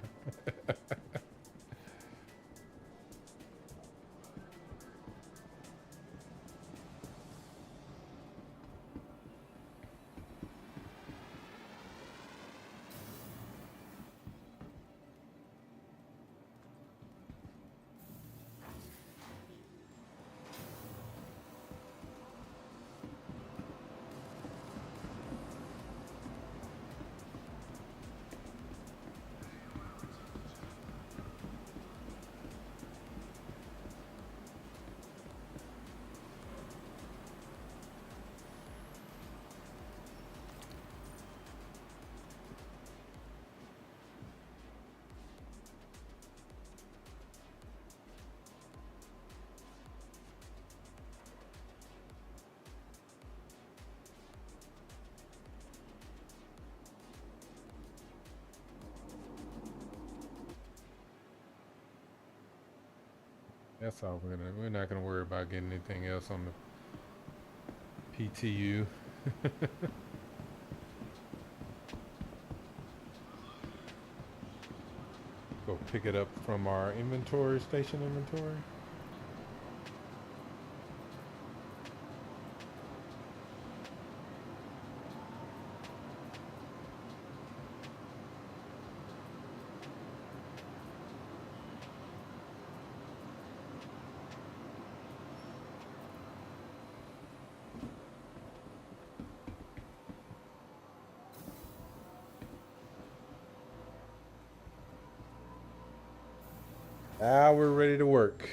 That's all we're not gonna worry about getting anything else on the PTU. Go pick it up from our inventory, station inventory. Now we're ready to work.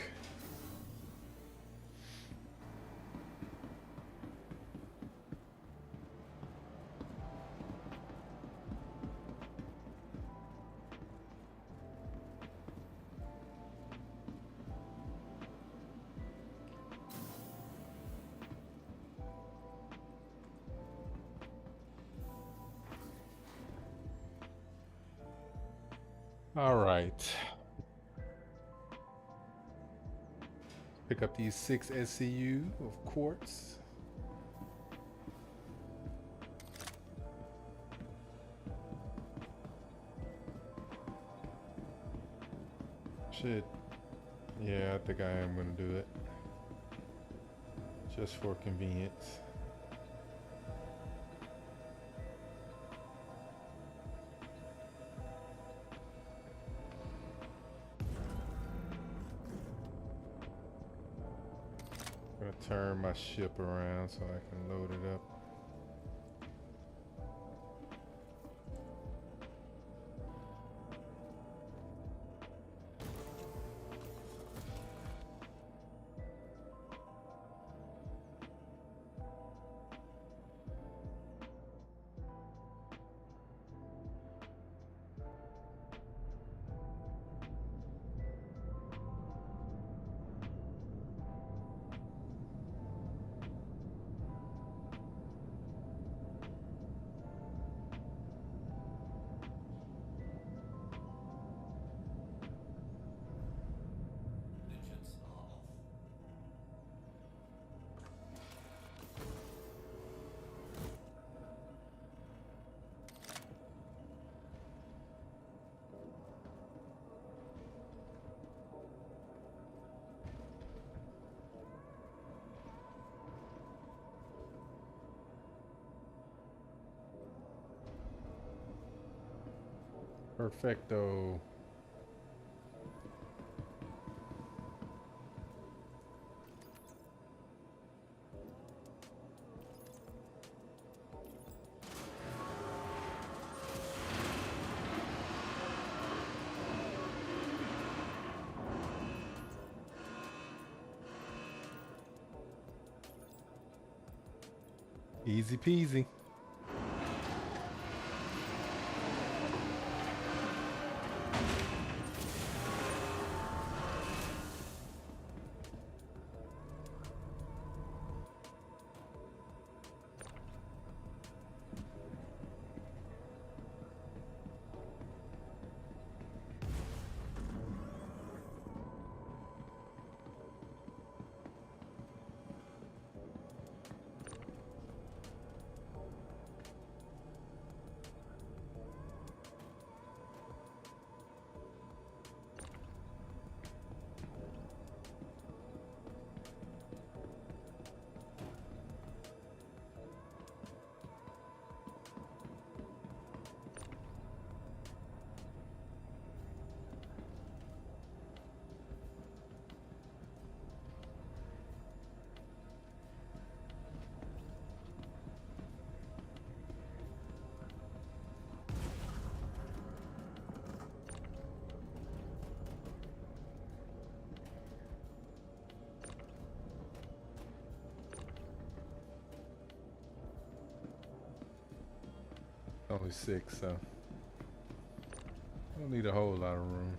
All right. Pick up these 6 SCU of quartz. Shit. Yeah, I think I am gonna do it. Just for convenience. I'm gonna turn my ship around so I can load it up. Perfecto. Easy peasy. Only 6, so don't need a whole lot of room.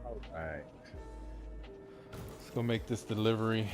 All right. Let's go make this delivery.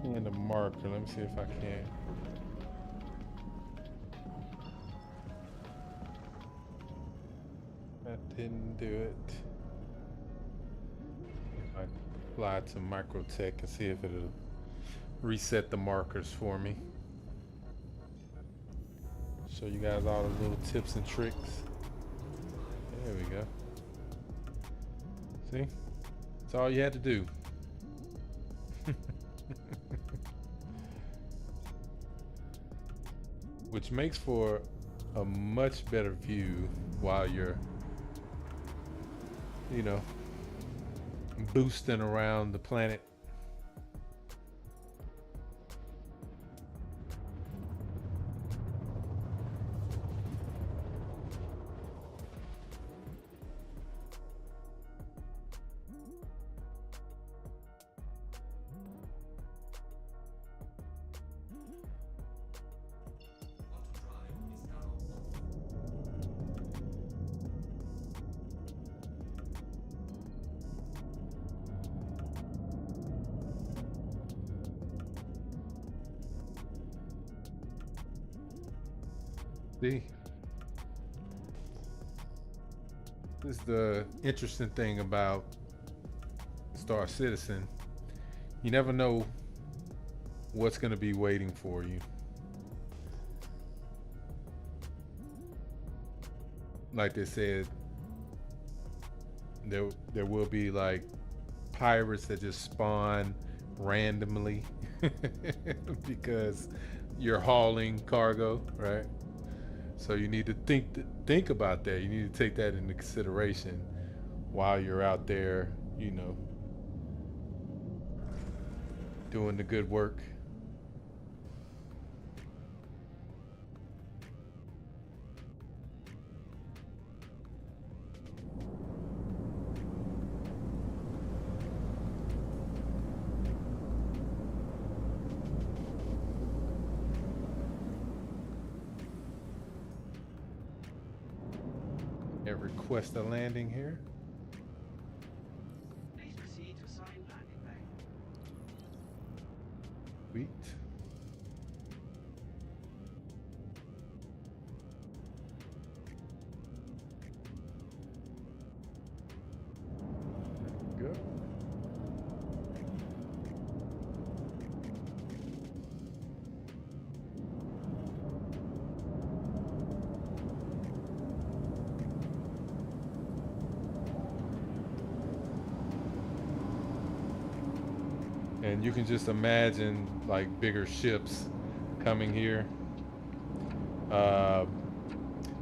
And a marker. Let me see if I can. That didn't do it. Apply to Microtech and see if it'll reset the markers for me. Show you guys all the little tips and tricks. There we go. See? That's all you had to do. Which makes for a much better view while you're, you know, boosting around the planet. See? This is the interesting thing about Star Citizen. You never know what's going to be waiting for you. Like they said, there will be like pirates that just spawn randomly because you're hauling cargo, right? So you need to think about that. You need to take that into consideration while you're out there, you know, doing the good work. And request a landing here. Please proceed to assigned landing bay. Sweet. There we go. And you can just imagine like bigger ships coming here.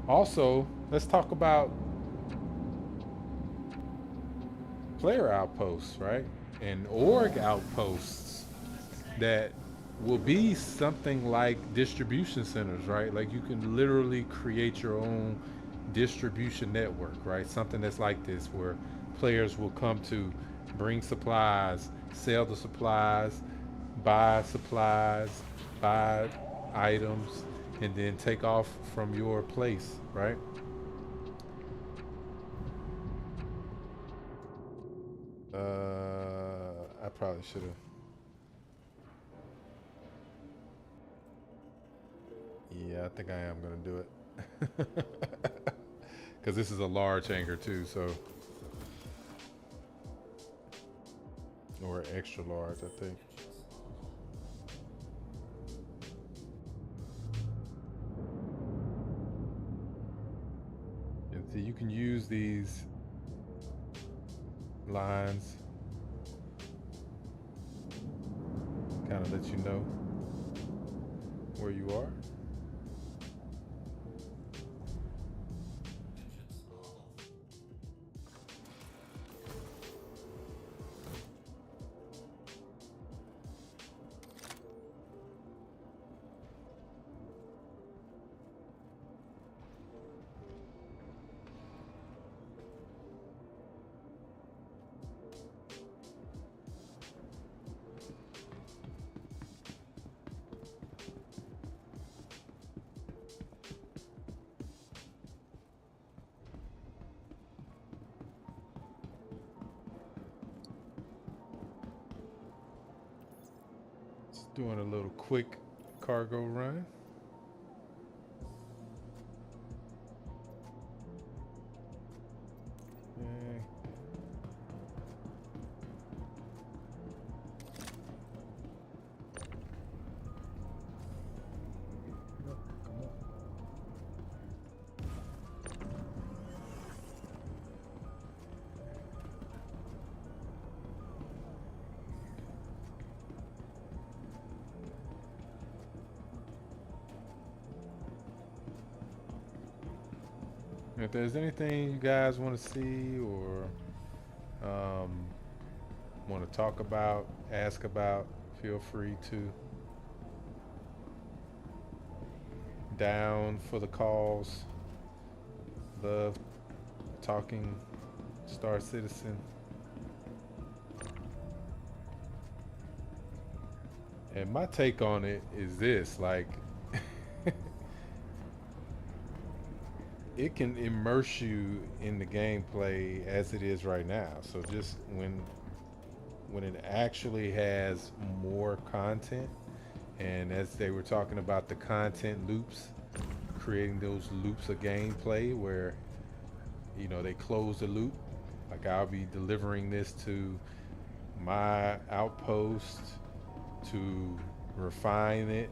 Also, let's talk about player outposts, right? And org outposts that will be something like distribution centers, right? Like you can literally create your own distribution network, right? Something that's like this where players will come to bring supplies, sell the supplies, buy items, and then take off from your place, right? I probably should have. Yeah, I think I am gonna do it. Because this is a large hangar too, so. Or extra large, I think. And so you can use these lines, kind of let you know where you are. Doing a little quick cargo run. Okay. If there's anything you guys want to see or um, want to talk about, ask about, feel free to. Down for the calls. Love talking Star Citizen. And my take on it is this, like it can immerse you in the gameplay as it is right now. So just when it actually has more content, and as they were talking about the content loops, creating those loops of gameplay where they close the loop. Like I'll be delivering this to my outpost to refine it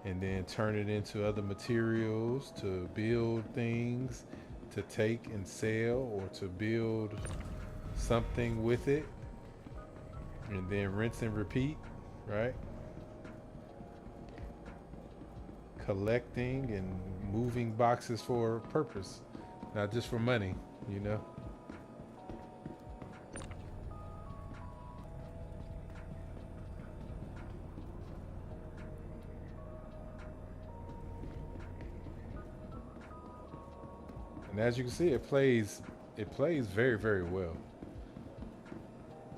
and then turn it into other materials to build things to take and sell, or to build something with it and then rinse and repeat, right? Collecting and moving boxes for a purpose, not just for money, you know? And as you can see, it plays very, very well.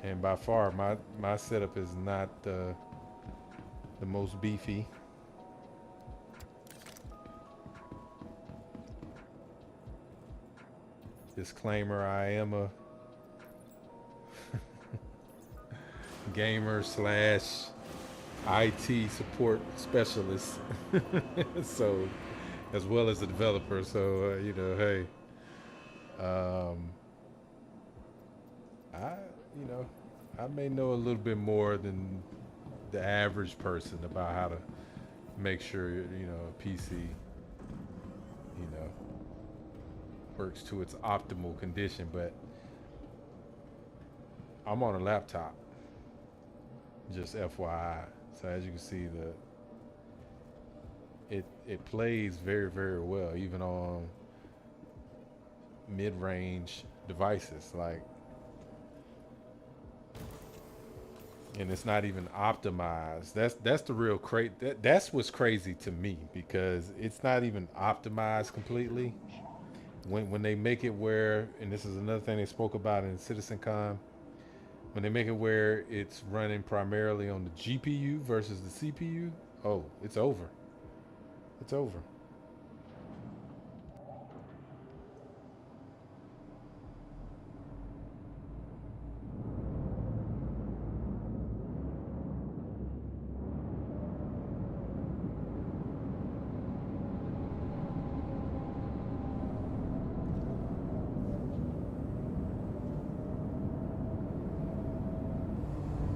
And by far, my setup is not the most beefy. Disclaimer, I am a gamer slash IT support specialist. So, as well as a developer. So, hey, I, I may know a little bit more than the average person about how to make sure, a PC, works to its optimal condition, but I'm on a laptop, just FYI. So as you can see, it plays very, very well, even on mid-range devices, like, and it's not even optimized. That's the real that's what's crazy to me, because it's not even optimized completely. When they make it where, and this is another thing they spoke about in CitizenCon, when they make it where it's running primarily on the GPU versus the CPU, oh, it's over. It's over.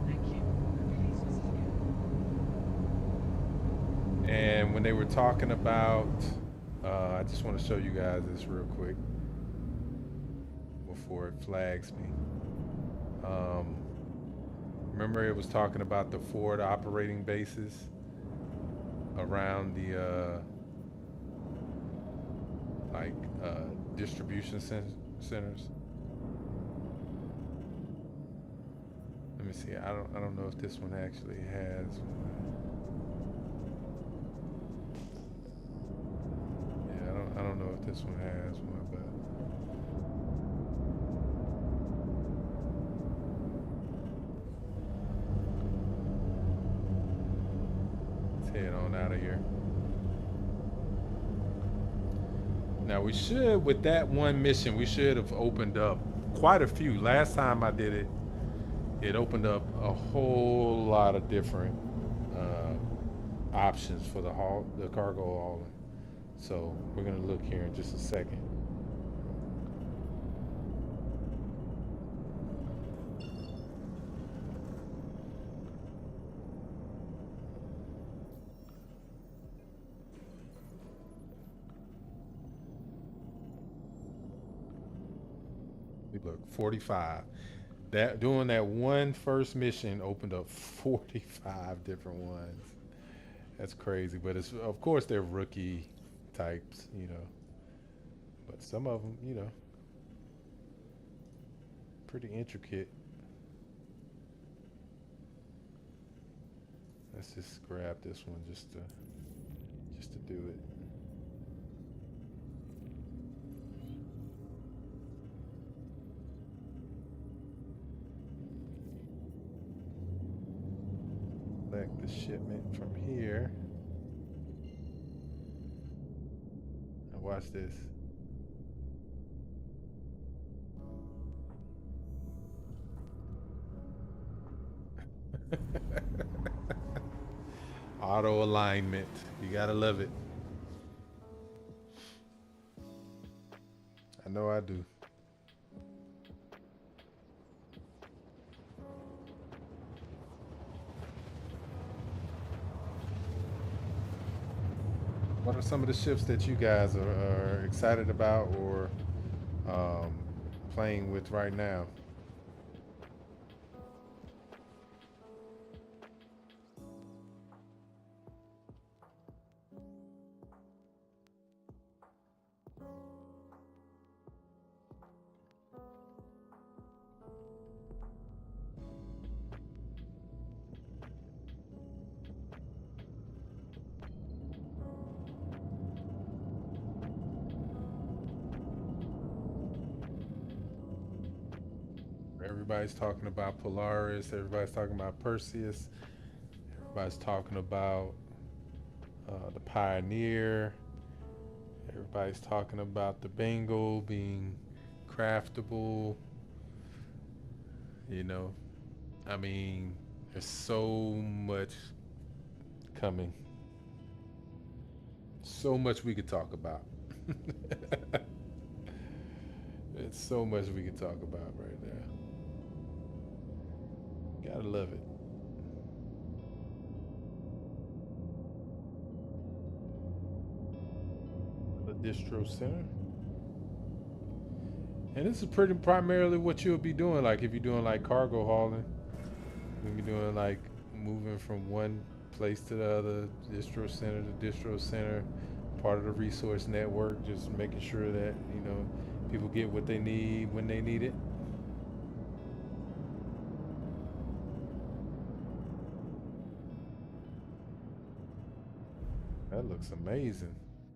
Thank you. Please visit again. And when they were talking about, I just want to show you guys this real quick before it flags me. Um, Remember, it was talking about the Ford operating bases around the like distribution centers. Let me see. I don't know if this one actually has one. Yeah, I don't know if this one has one, but let's head on out of here. Now we should, with that one mission, we should have opened up quite a few. Last time I did it, it opened up a whole lot of different options for the cargo hauling. So we're gonna look here in just a second. Look, 45. That doing that one first mission opened up 45 different ones. That's crazy, but it's, of course, they're rookie types, but some of them, you know, pretty intricate. Let's just grab this one just to do it. Select the shipment from here. Now watch this. Auto alignment. You gotta love it. I know I do. What are some of the ships that you guys are excited about or um, playing with right now? Everybody's talking about Polaris. Everybody's talking about Perseus. Everybody's talking about the Pioneer. Everybody's talking about the Bengal being craftable. You know, I mean, there's so much coming. So much we could talk about. There's so much we could talk about right now. Gotta love it. The distro center. And this is pretty primarily what you'll be doing. Like if you're doing like cargo hauling, you'll be doing like moving from one place to the other, distro center to distro center, part of the resource network, just making sure that, you know, people get what they need when they need it. That looks amazing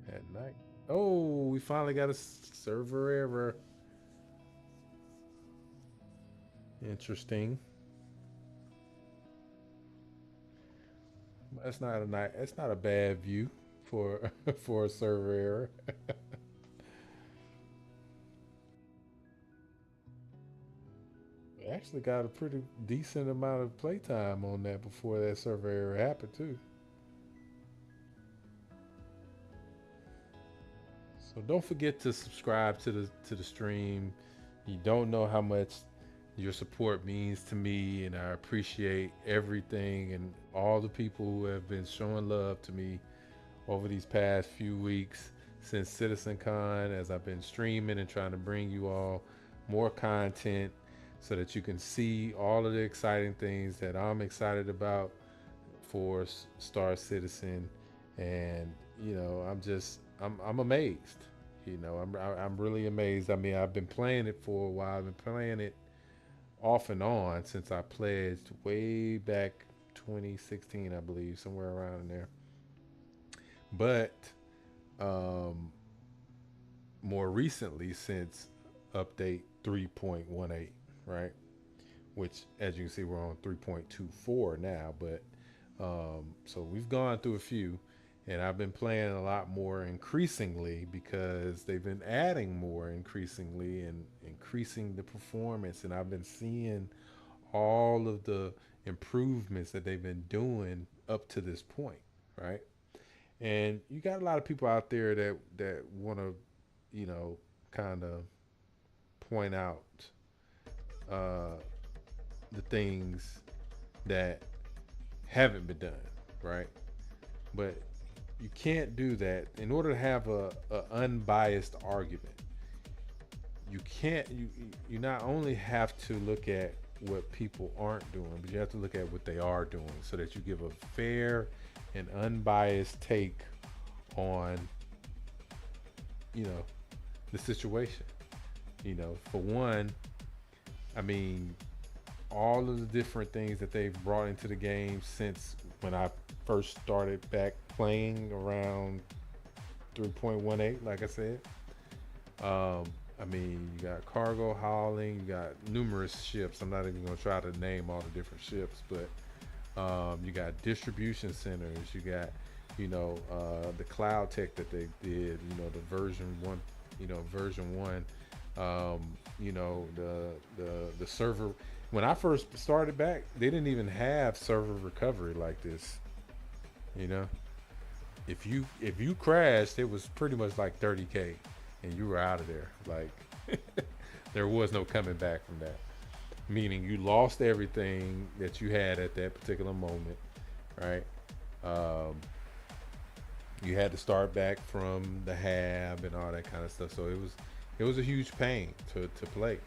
at night. Oh, we finally got a server error. Interesting. That's not a nice. That's not a bad view for for a server error. Actually got a pretty decent amount of playtime on that before that server error happened too. So don't forget to subscribe to the stream. You don't know how much your support means to me, and I appreciate everything and all the people who have been showing love to me over these past few weeks since CitizenCon, as I've been streaming and trying to bring you all more content so that you can see all of the exciting things that I'm excited about for Star Citizen. And you know, I'm amazed. You know, I'm really amazed. I mean, I've been playing it for a while. I've been playing it off and on since I pledged way back 2016, I believe, somewhere around in there. But more recently, since update 3.18, right? Which, as you can see, we're on 3.24 now. But so we've gone through a few, and I've been playing a lot more increasingly because they've been adding more increasingly and increasing the performance. And I've been seeing all of the improvements that they've been doing up to this point, right? And you got a lot of people out there that want to, you know, kind of point out the things that haven't been done, right? But you can't do that. In order to have a unbiased argument, you can't. You not only have to look at what people aren't doing, but you have to look at what they are doing, so that you give a fair and unbiased take on, you know, the situation. For one, I mean, all of the different things that they've brought into the game since when I first started back playing around 3.18, like I said. I mean, you got cargo hauling, you got numerous ships. I'm not even going to try to name all the different ships, but you got distribution centers, you got, the cloud tech that they did, the version one, the server. When I first started back, they didn't even have server recovery like this. If you crashed, it was pretty much like 30K and you were out of there. Like there was no coming back from that. Meaning you lost everything that you had at that particular moment, right? You had to start back from the hab and all that kind of stuff. So it was a huge pain to play,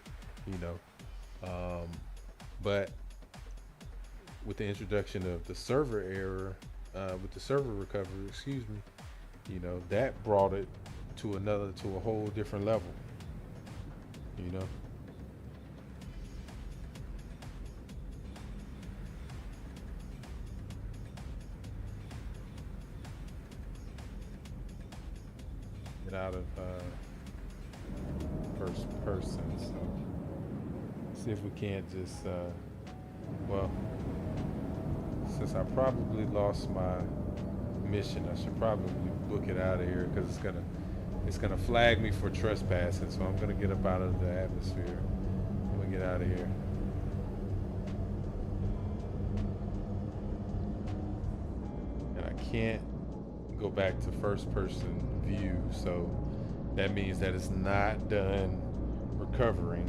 but with the introduction of the server error, with the server recovery, that brought it to a whole different level, Get out of first person, so see if we can't just well, since I probably lost my mission, I should probably book it out of here because it's gonna flag me for trespassing. So I'm gonna get up out of the atmosphere. I'm gonna get out of here. And I can't go back to first person view, so that means that it's not done recovering.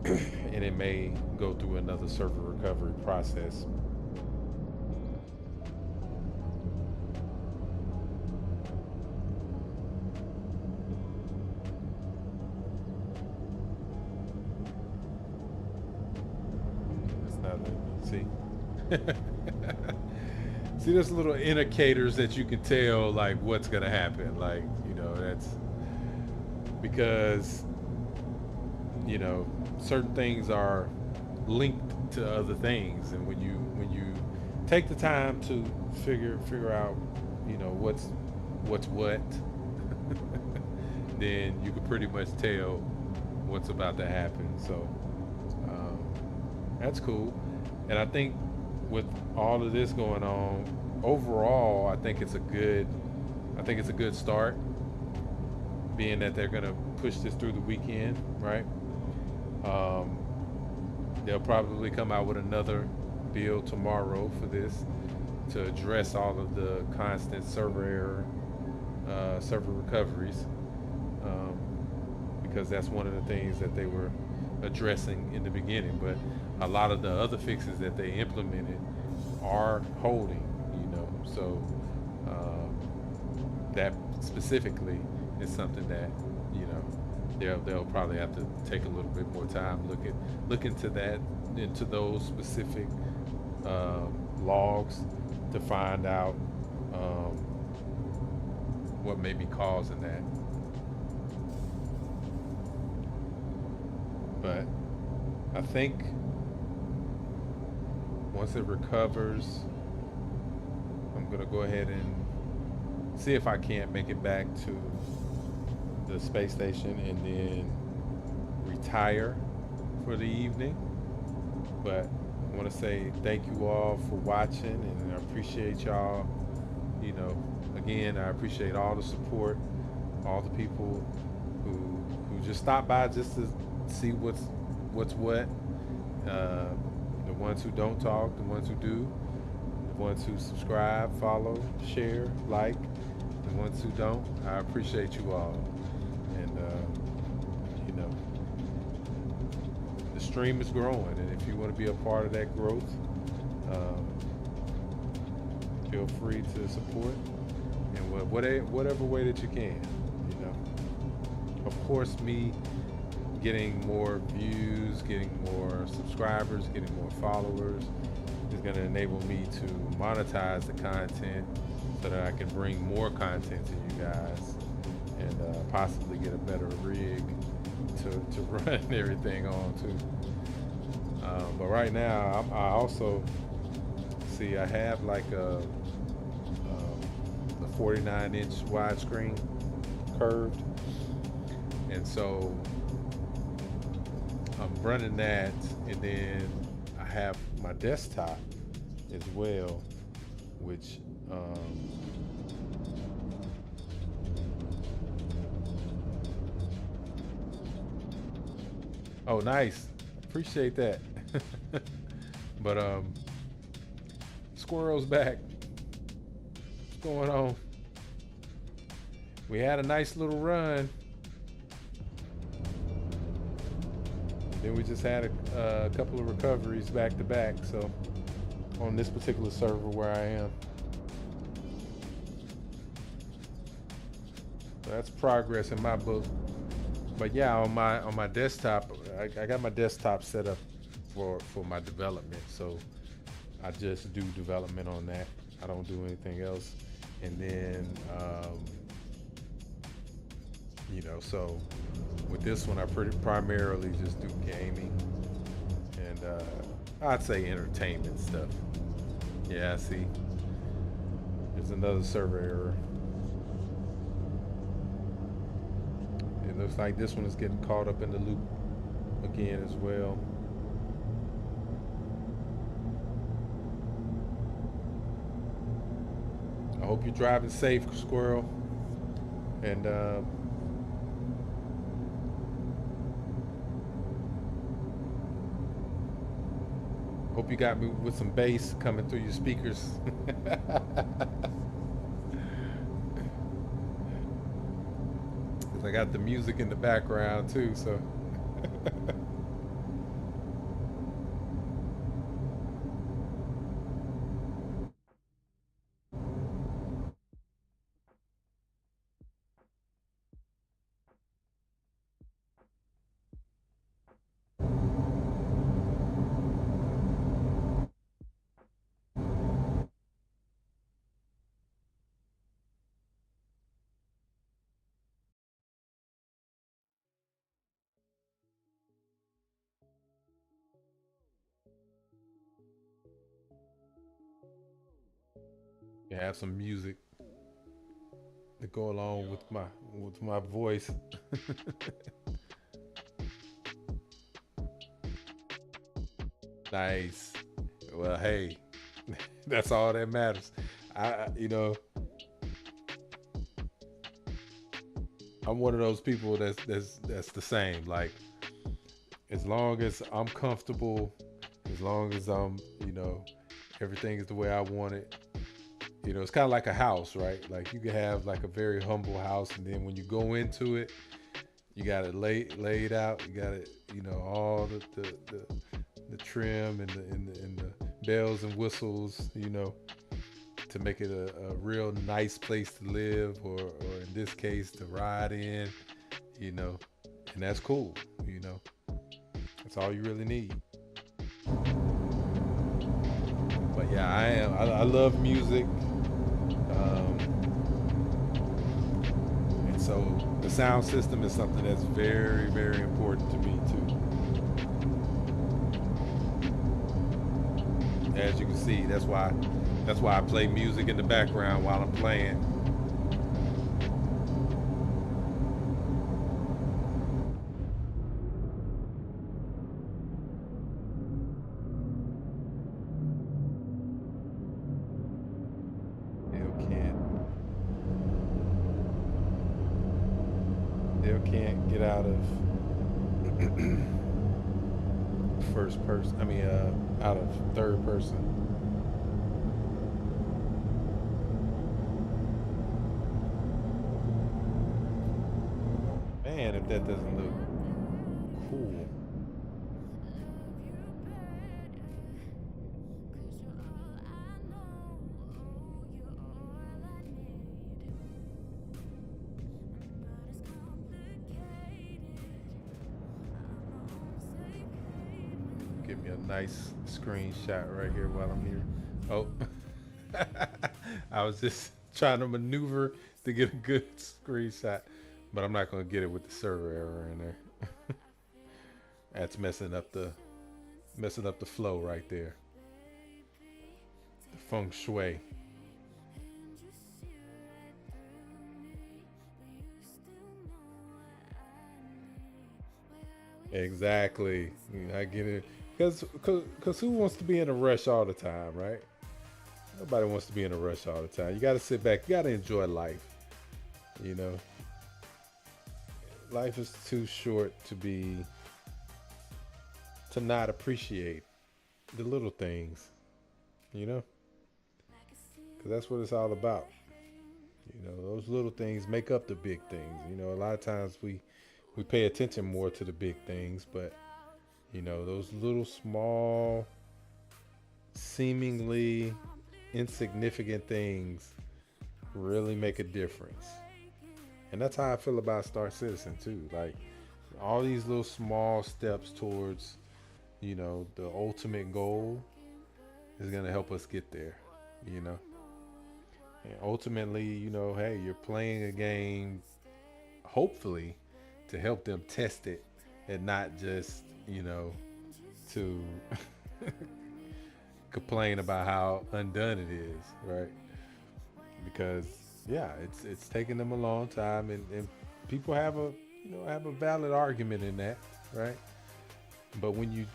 And it may go through another server recovery process. That's not it. See? See, there's little indicators that you can tell like what's gonna happen. Like, that's because certain things are linked to other things, and when you take the time to figure out what's what, then you can pretty much tell what's about to happen. So that's cool. And I think with all of this going on, overall, I think it's a good start, being that they're gonna push this through the weekend, right? They'll probably come out with another build tomorrow for this to address all of the constant server error, server recoveries, because that's one of the things that they were addressing in the beginning. But a lot of the other fixes that they implemented are holding, so that specifically is something that they'll probably have to take a little bit more time, look into those specific logs to find out what may be causing that. But I think once it recovers, I'm gonna go ahead and see if I can't make it back to the space station and then retire for the evening. But I want to say thank you all for watching, and I appreciate y'all. Again, I appreciate all the support, all the people who just stop by just to see what's what. The ones who don't talk, the ones who do, the ones who subscribe, follow, share, like, the ones who don't. I appreciate you all. And the stream is growing, and if you want to be a part of that growth, feel free to support in whatever way that you can. Of course, me getting more views, getting more subscribers, getting more followers is going to enable me to monetize the content so that I can bring more content to you guys. and possibly get a better rig to run everything on too. But right now, I also see I have like a 49-inch widescreen curved, and so I'm running that, and then I have my desktop as well, which oh, nice, appreciate that. But Squirrel's back. What's going on? We had a nice little run. Then we just had a couple of recoveries back to back. So on this particular server where I am, so that's progress in my book. But yeah, on my desktop, I got my desktop set up for my development. So I just do development on that. I don't do anything else. And then you know, so with this one, I primarily just do gaming and I'd say entertainment stuff. Yeah, I see. There's another server error. It looks like this one is getting caught up in the loop again as well. I hope you're driving safe, Squirrel. And hope you got me with some bass coming through your speakers. 'Cause I got the music in the background too, so. You have some music to go along with my voice. Nice. Well, hey, that's all that matters. You know, I'm one of those people that's the same. Like, as long as I'm comfortable, as long as I'm, you know, everything is the way I want it. You know, it's kind of like a house, right? Like you can have like a very humble house, and then when you go into it, you got it laid out. You got it, you know, all the trim and the bells and whistles, you know, to make it a real nice place to live, or in this case, to ride in, you know, and that's cool, you know. That's all you really need. But yeah, I love music. And so the sound system is something that's very, very important to me too. As you can see, that's why I play music in the background while I'm playing. Still can't get out of first person. I mean, out of third person. Man, if that doesn't look cool. Give me a nice screenshot right here while I'm here. Oh, I was just trying to maneuver to get a good screenshot. but I'm not gonna get it with the server error in there. That's messing up the flow right there. The feng shui. Exactly. I get it. Cause who wants to be in a rush all the time, right? Nobody wants to be in a rush all the time. You got to sit back. You got to enjoy life. You know, life is too short to not appreciate the little things. You know, because that's what it's all about. You know, those little things make up the big things. You know, a lot of times we pay attention more to the big things, but you know, those little small, seemingly insignificant things really make a difference. And that's how I feel about Star Citizen too. Like all these little small steps towards, you know, the ultimate goal is gonna help us get there, you know. And ultimately, you know, hey, you're playing a game hopefully to help them test it and not just, you know, to complain about how undone it is, right? Because yeah, it's taken them a long time, and people have a valid argument in that, right? But when you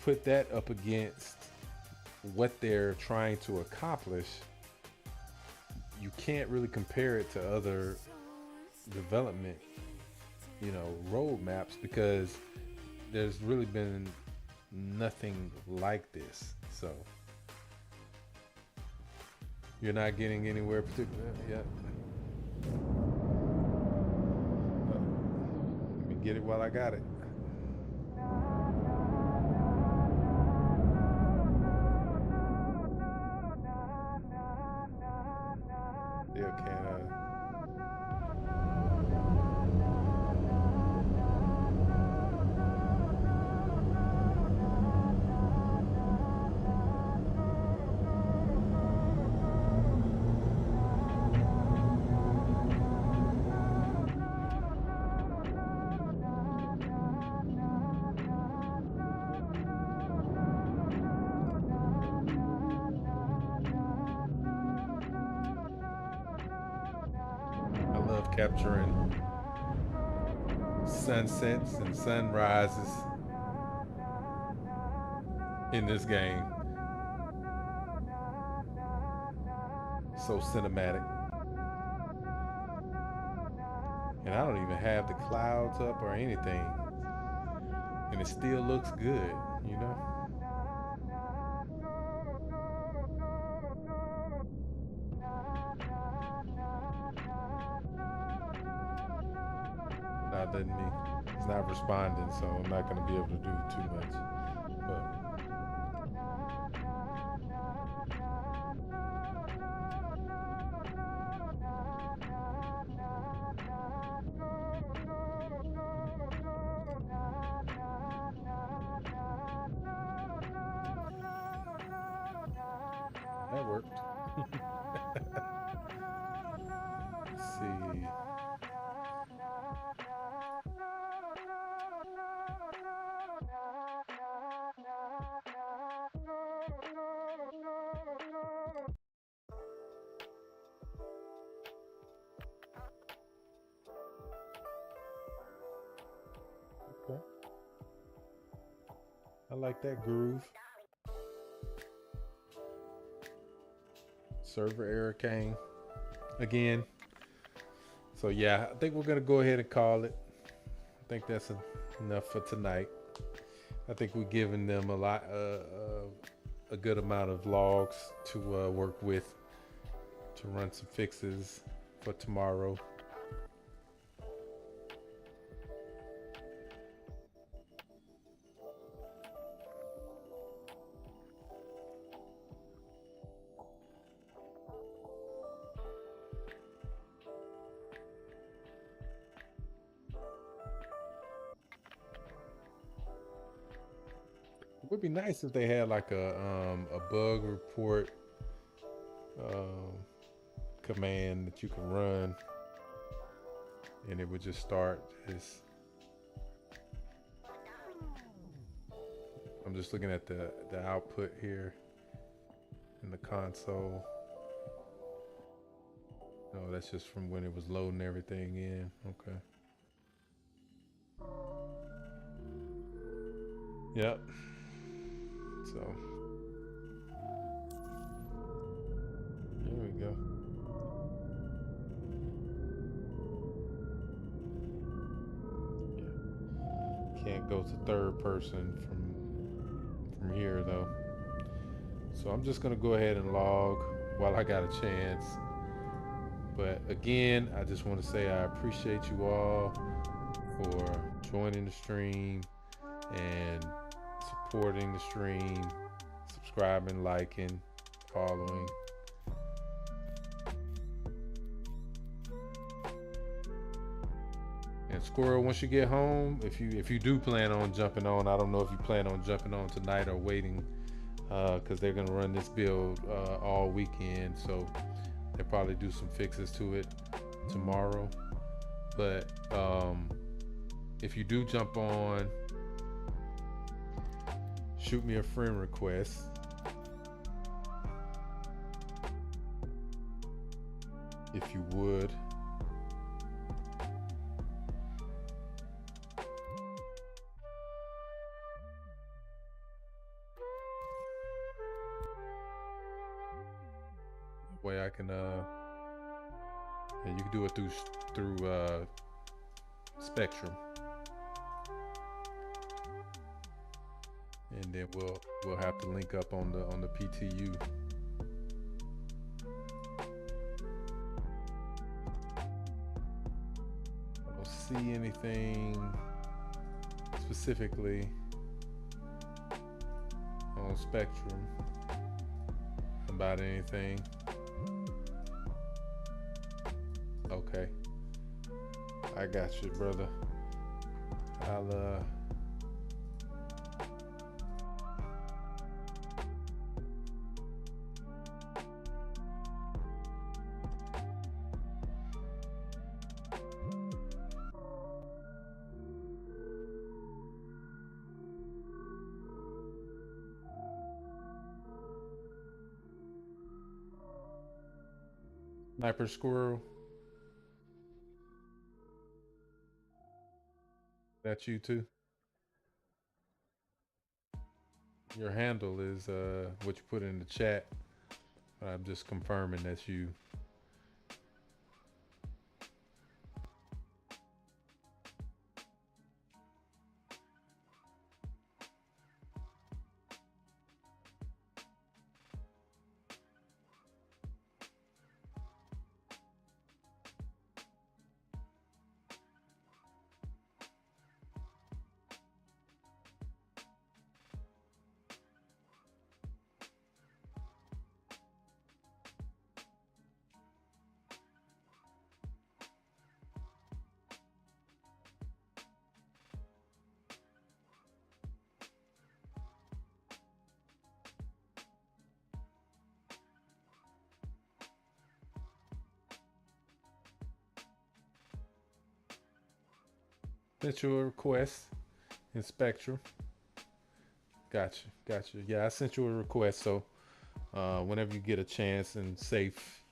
put that up against what they're trying to accomplish, you can't really compare it to other development, you know, roadmaps, because there's really been nothing like this. So you're not getting anywhere particular yet. Let me get it while I got it. Still can't. I love capturing sunsets and sunrises in this game. So cinematic. And I don't even have the clouds up or anything. And it still looks good, you know? Not letting me, it's not responding, so I'm not going to be able to do too much. But that worked. Let's see. Okay. I like that groove. Server error came again. So yeah, I think we're gonna go ahead and call it. I think that's enough for tonight. I think we're giving them a good amount of logs to work with to run some fixes for tomorrow. It would be nice if they had like a bug report command that you can run and it would just start this. I'm just looking at the output here in the console. No, that's just from when it was loading everything in. Okay. Yep. So there we go. Yeah. Can't go to third person from here though. So I'm just gonna go ahead and log while I got a chance. But again, I just want to say I appreciate you all for joining the stream and supporting the stream, subscribing, liking, following. And Squirrel, once you get home, if you do plan on jumping on, I don't know if you plan on jumping on tonight or waiting, because they're gonna run this build all weekend, so they'll probably do some fixes to it tomorrow. But if you do jump on, shoot me a friend request. If you would. Way I can and you can do it through Spectrum, and then we'll have to link up on the PTU. I don't see anything specifically on Spectrum about anything. Okay, I got you, brother. I'll Sniper Squirrel. That's you too. Your handle is what you put in the chat. I'm just confirming that's you. Sent you a request in Spectrum. Gotcha. Yeah, I sent you a request, so whenever you get a chance and safe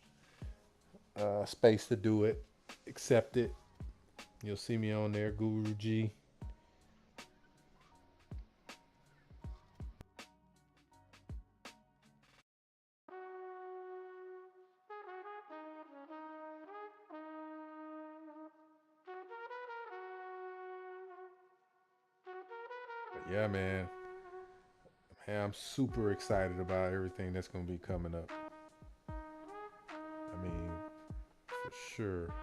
space to do it, accept it. You'll see me on there, Guru G. But yeah, man, I'm super excited about everything that's gonna be coming up. I mean, for sure.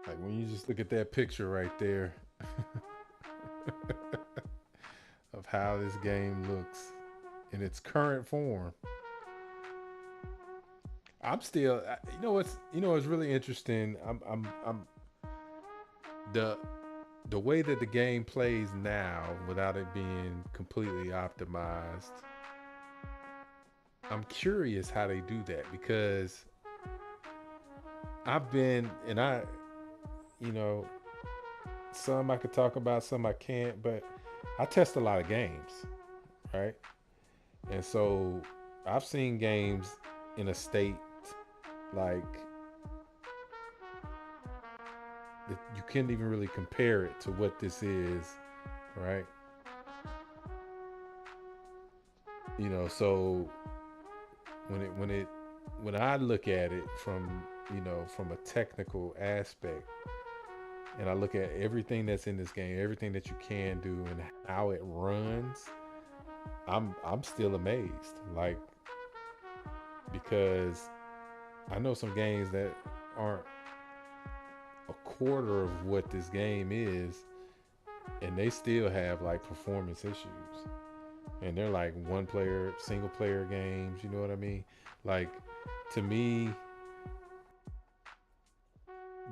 Like when you just look at that picture right there of how this game looks in its current form. I'm still, you know what's really interesting. I'm the way that the game plays now, without it being completely optimized, I'm curious how they do that because I've been and I, you know, some I could talk about, some I can't, but I test a lot of games, right? And so I've seen games in a state like that you can't even really compare it to what this is, right? So when I look at it from from a technical aspect, and I look at everything that's in this game, everything that you can do, and how it runs, I'm still amazed. Like because I know some games that aren't a quarter of what this game is, and they still have like performance issues, and they're like one player, single player games. You know what I mean? Like to me,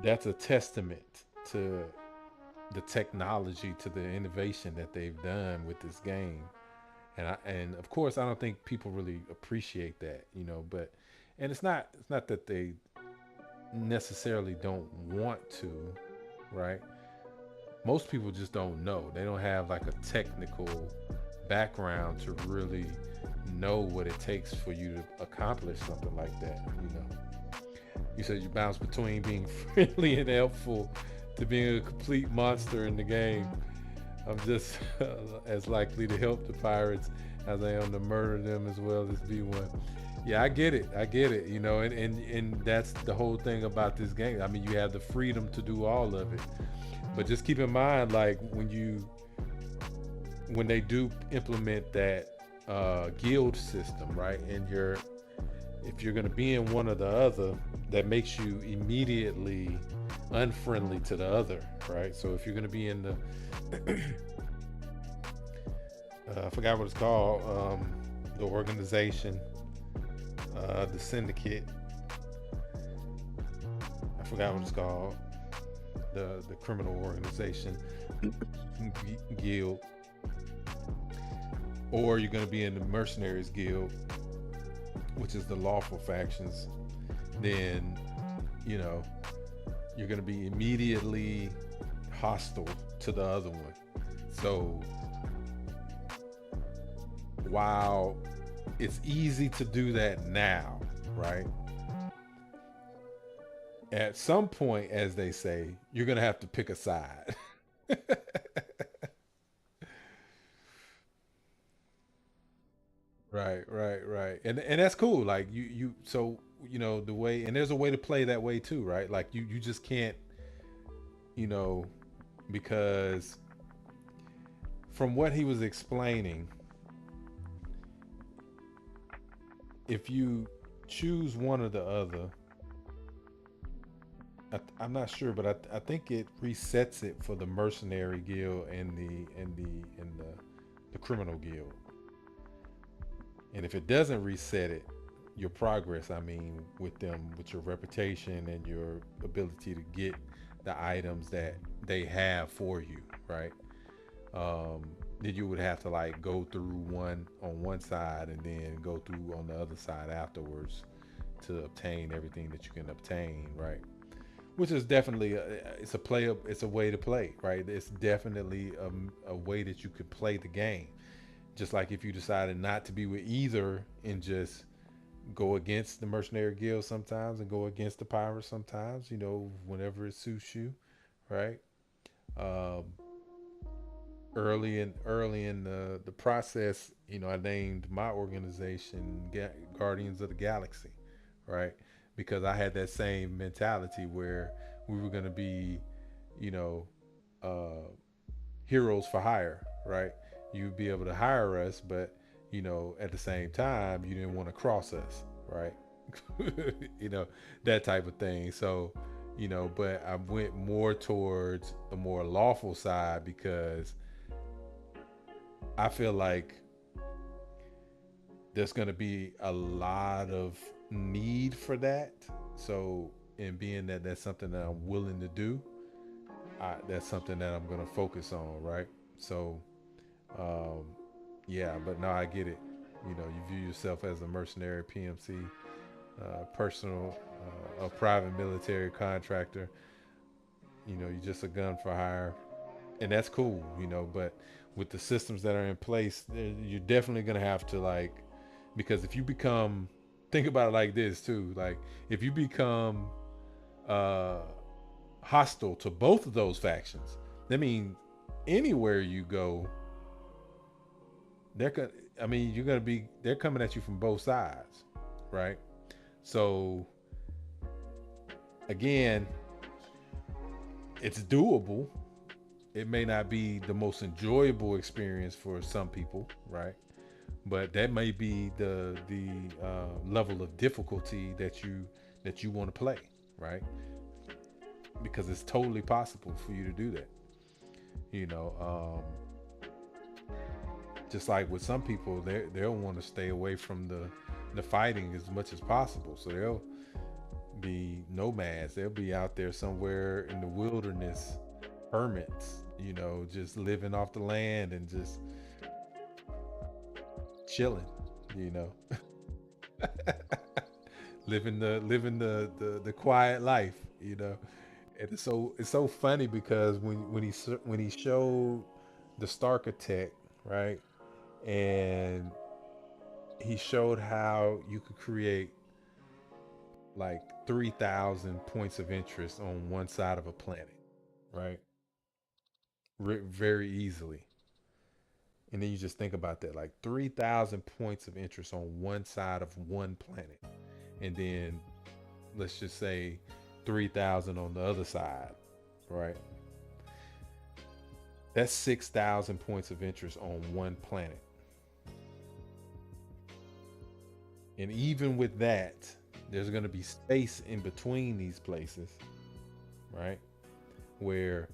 that's a testament to the technology, to the innovation that they've done with this game. And of course, I don't think people really appreciate that, but and it's not that they necessarily don't want to, right? Most people just don't know. They don't have like a technical background to really know what it takes for you to accomplish something like that. You said you bounce between being friendly and helpful to being a complete monster in the game. I'm just as likely to help the pirates as I am to murder them as well as be one. Yeah, I get it. And that's the whole thing about this game. I mean, you have the freedom to do all of it. But just keep in mind, like when they do implement that guild system, right? And if you're going to be in one or the other, that makes you immediately unfriendly to the other, right? So if you're going to be in the I forgot what it's called, the organization, the syndicate, I forgot what it's called, the criminal organization, guild, or you're going to be in the mercenaries guild, which is the lawful factions, then you're going to be immediately hostile to the other one. So while it's easy to do that now, right? At some point, as they say, you're going to have to pick a side. Right. And that's cool. Like so the way, and there's a way to play that way too, right? Like you just can't, you know, because from what he was explaining, if you choose one or the other, I'm not sure, but I think it resets it for the mercenary guild and the criminal guild. And if it doesn't reset it, your progress, I mean, with them, with your reputation and your ability to get the items that they have for you, right? Then you would have to like go through one on one side and then go through on the other side afterwards to obtain everything that you can obtain, right? Which is definitely it's a way to play, right? It's definitely a way that you could play the game. Just like if you decided not to be with either and just go against the mercenary guild sometimes and go against the pirates sometimes, whenever it suits you, right? Um, early in the process, I named my organization Guardians of the Galaxy, right? Because I had that same mentality where we were going to be, you know, uh, heroes for hire, right? You'd be able to hire us, but at the same time, you didn't want to cross us, right? you know, that type of thing. So, but I went more towards the more lawful side because I feel like there's going to be a lot of need for that. So, and being that that's something that I'm willing to do, that's something that I'm going to focus on, right? So, um, yeah, but no, I get it. You know, you view yourself as a mercenary, PMC, personal, a private military contractor. You know, you're just a gun for hire, and that's cool. You know, but with the systems that are in place, you're definitely gonna have to like, because if you become, think about it like this too, like if you become uh, hostile to both of those factions, that means anywhere you go, they're gonna. I mean, you're gonna be. They're coming at you from both sides, right? So again, it's doable. It may not be the most enjoyable experience for some people, right? But that may be the level of difficulty that you want to play, right? Because it's totally possible for you to do that. You know, just like with some people, they'll want to stay away from the fighting as much as possible. So they'll be nomads. They'll be out there somewhere in the wilderness, hermits. You know, just living off the land and just chilling. You know, living the quiet life. You know, and it's so funny because when he showed the Stark attack, right, and he showed how you could create like 3,000 points of interest on one side of a planet, right? Very easily. And then you just think about that, like 3,000 points of interest on one side of one planet. And then let's just say 3,000 on the other side, right? That's 6,000 points of interest on one planet. And even with that, there's going to be space in between these places, right? Where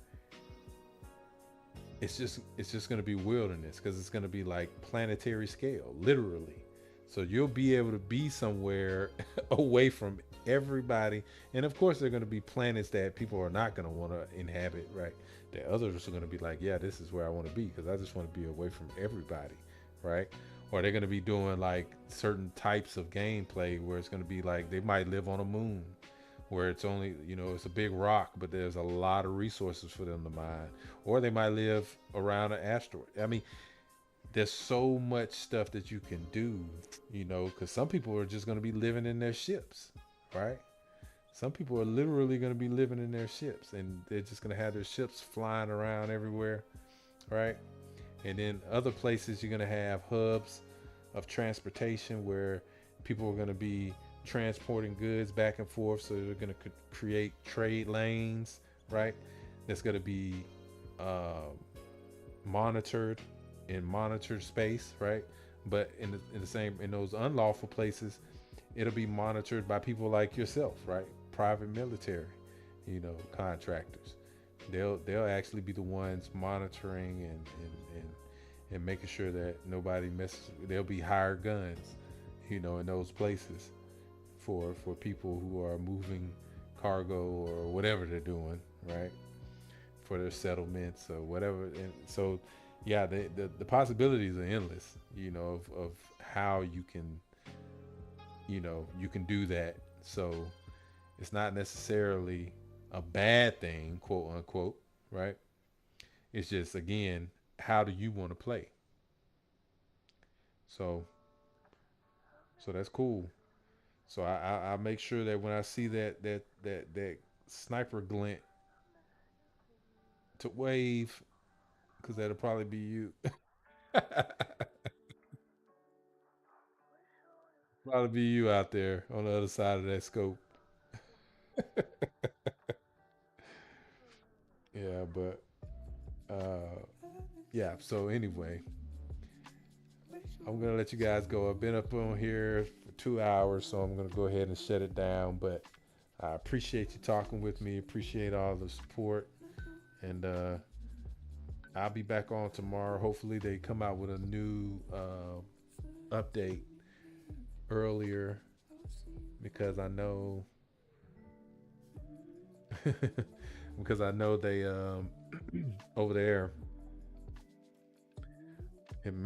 it's just going to be wilderness because it's going to be like planetary scale, literally. So you'll be able to be somewhere away from everybody. And of course, there are going to be planets that people are not going to want to inhabit, right? That others are going to be like, yeah, this is where I want to be because I just want to be away from everybody, right? Or they're going to be doing like certain types of gameplay where it's going to be like they might live on a moon where it's only, you know, it's a big rock, but there's a lot of resources for them to mine. Or they might live around an asteroid. I mean, there's so much stuff that you can do, you know, because some people are just going to be living in their ships, right? Some people are literally going to be living in their ships and they're just going to have their ships flying around everywhere, right? And then other places you're going to have hubs of transportation where people are going to be transporting goods back and forth. So they're going to create trade lanes, right? That's going to be monitored in monitored space, right? But in the same, in those unlawful places, it'll be monitored by people like yourself, right? Private military, you know, contractors. They'll actually be the ones monitoring and making sure that nobody messes. There'll be hired guns, you know, in those places for people who are moving cargo or whatever they're doing, right? For their settlements or whatever. And so, yeah, the possibilities are endless, you know, of how you can, you know, you can do that. So it's not necessarily a bad thing, quote unquote, right? It's just, again, how do you want to play? So, so that's cool. So I make sure that when I see that sniper glint to wave, because that'll probably be you. Probably be you out there on the other side of that scope. Yeah, but yeah. So anyway, I'm gonna let you guys go. I've been up on here for 2 hours, so I'm gonna go ahead and shut it down. But I appreciate you talking with me. Appreciate all the support, and I'll be back on tomorrow. Hopefully, they come out with a new update earlier because I know because I know they over there in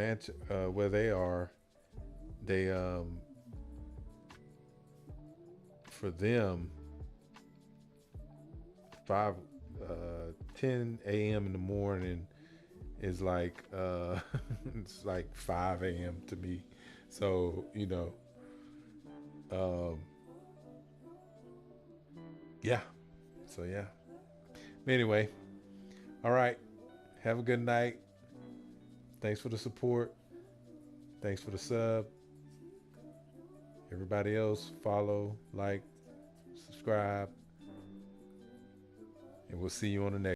where they are, they for them 5 10 a.m. in the morning is like it's like 5 a.m. to me. So, yeah. So yeah. Anyway, all right. Have a good night. Thanks for the support. Thanks for the sub. Everybody else, follow, like, subscribe, and we'll see you on the next.